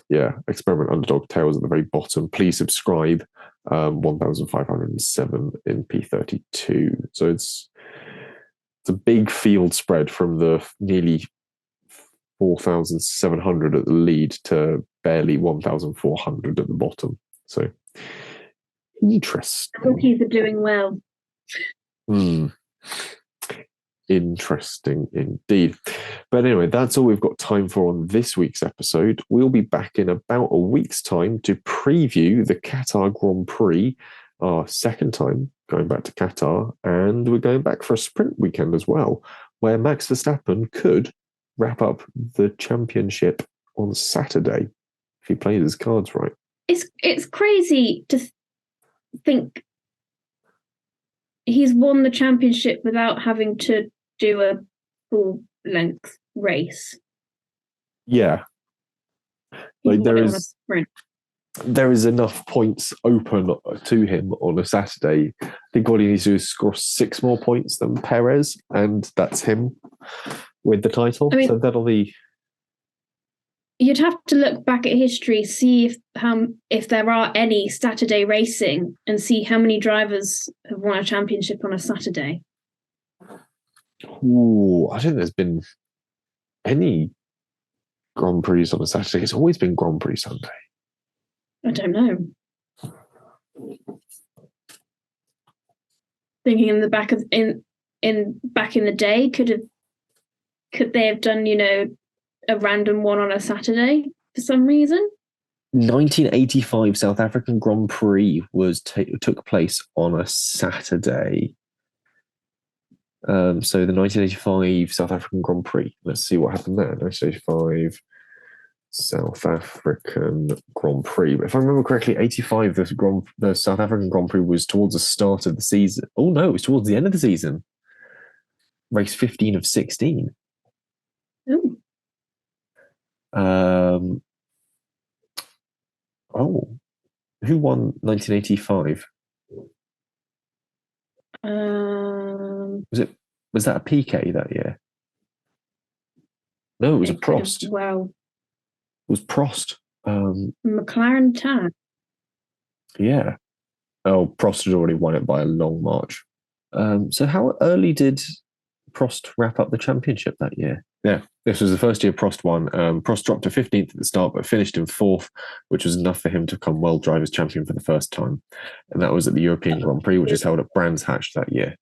Yeah, Experiment Underdog Tails at the very bottom. Please subscribe. 1,507 in P32. So it's a big field spread from the nearly 4,700 at the lead to barely 1,400 at the bottom. So interesting. The rookies are doing well. Interesting indeed. But anyway, that's all we've got time for on this week's episode. We'll be back in about a week's time to preview the Qatar Grand Prix, our second time going back to Qatar, and we're going back for a sprint weekend as well, where Max Verstappen could wrap up the championship on Saturday if he plays his cards right. It's crazy to think he's won the championship without having to do a full length race. Yeah. Like there is enough points open to him on a Saturday. I think all he needs to do is score 6 more points than Perez, and that's him with the title. I mean, so that'll be. You'd have to look back at history, see if there are any Saturday racing, and see how many drivers have won a championship on a Saturday. Ooh, I don't think there's been any Grand Prix on a Saturday. It's always been Grand Prix Sunday. I don't know. Thinking in the back of back in the day, could they have done a random one on a Saturday for some reason? 1985 South African Grand Prix took place on a Saturday. So the 1985 South African Grand Prix. Let's see what happened there. 1985 South African Grand Prix. If I remember correctly, 85 the South African Grand Prix was towards the start of the season. Oh no, it was towards the end of the season. Race 15 of 16. Ooh. Who won 1985? Was that a PK that year? No, it was a Prost. Well, it was Prost. McLaren tag. Yeah. Oh, Prost had already won it by a long march. So how early did Prost wrap up the championship that year? Yeah, this was the first year Prost won. Prost dropped to 15th at the start, but finished in 4th, which was enough for him to become World Drivers' Champion for the first time. And that was at the European Grand Prix, which is held at Brands Hatch that year.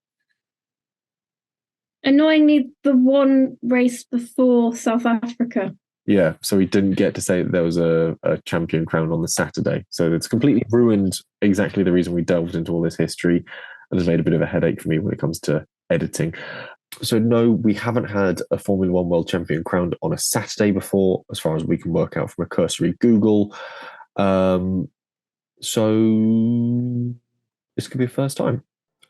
Annoyingly, the one race before South Africa. Yeah, so he didn't get to say that there was a champion crowned on the Saturday. So it's completely ruined exactly the reason we delved into all this history, and has made a bit of a headache for me when it comes to editing. So no, we haven't had a Formula One World Champion crowned on a Saturday before, as far as we can work out from a cursory Google. So this could be a first time.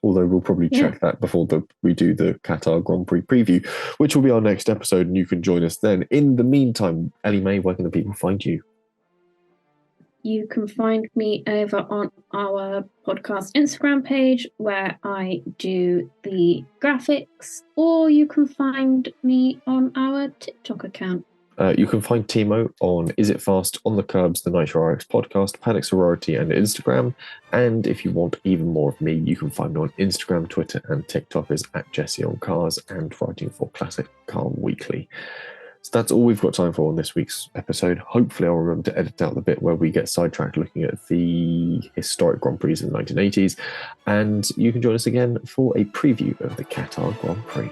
although we'll probably check that before we do the Qatar Grand Prix preview, which will be our next episode, and you can join us then. In the meantime, Ellie-May, where can the people find you? You can find me over on our podcast Instagram page where I do the graphics, or you can find me on our TikTok account. You can find Timo on Is It Fast, On the Curbs, the Nitro RX podcast, Paddock Sorority, and Instagram. And if you want even more of me, you can find me on Instagram, Twitter, and TikTok as @JesseOnCars and writing for Classic Car Weekly. So that's all we've got time for on this week's episode. Hopefully I'll remember to edit out the bit where we get sidetracked looking at the historic Grand Prix in the 1980s. And you can join us again for a preview of the Qatar Grand Prix.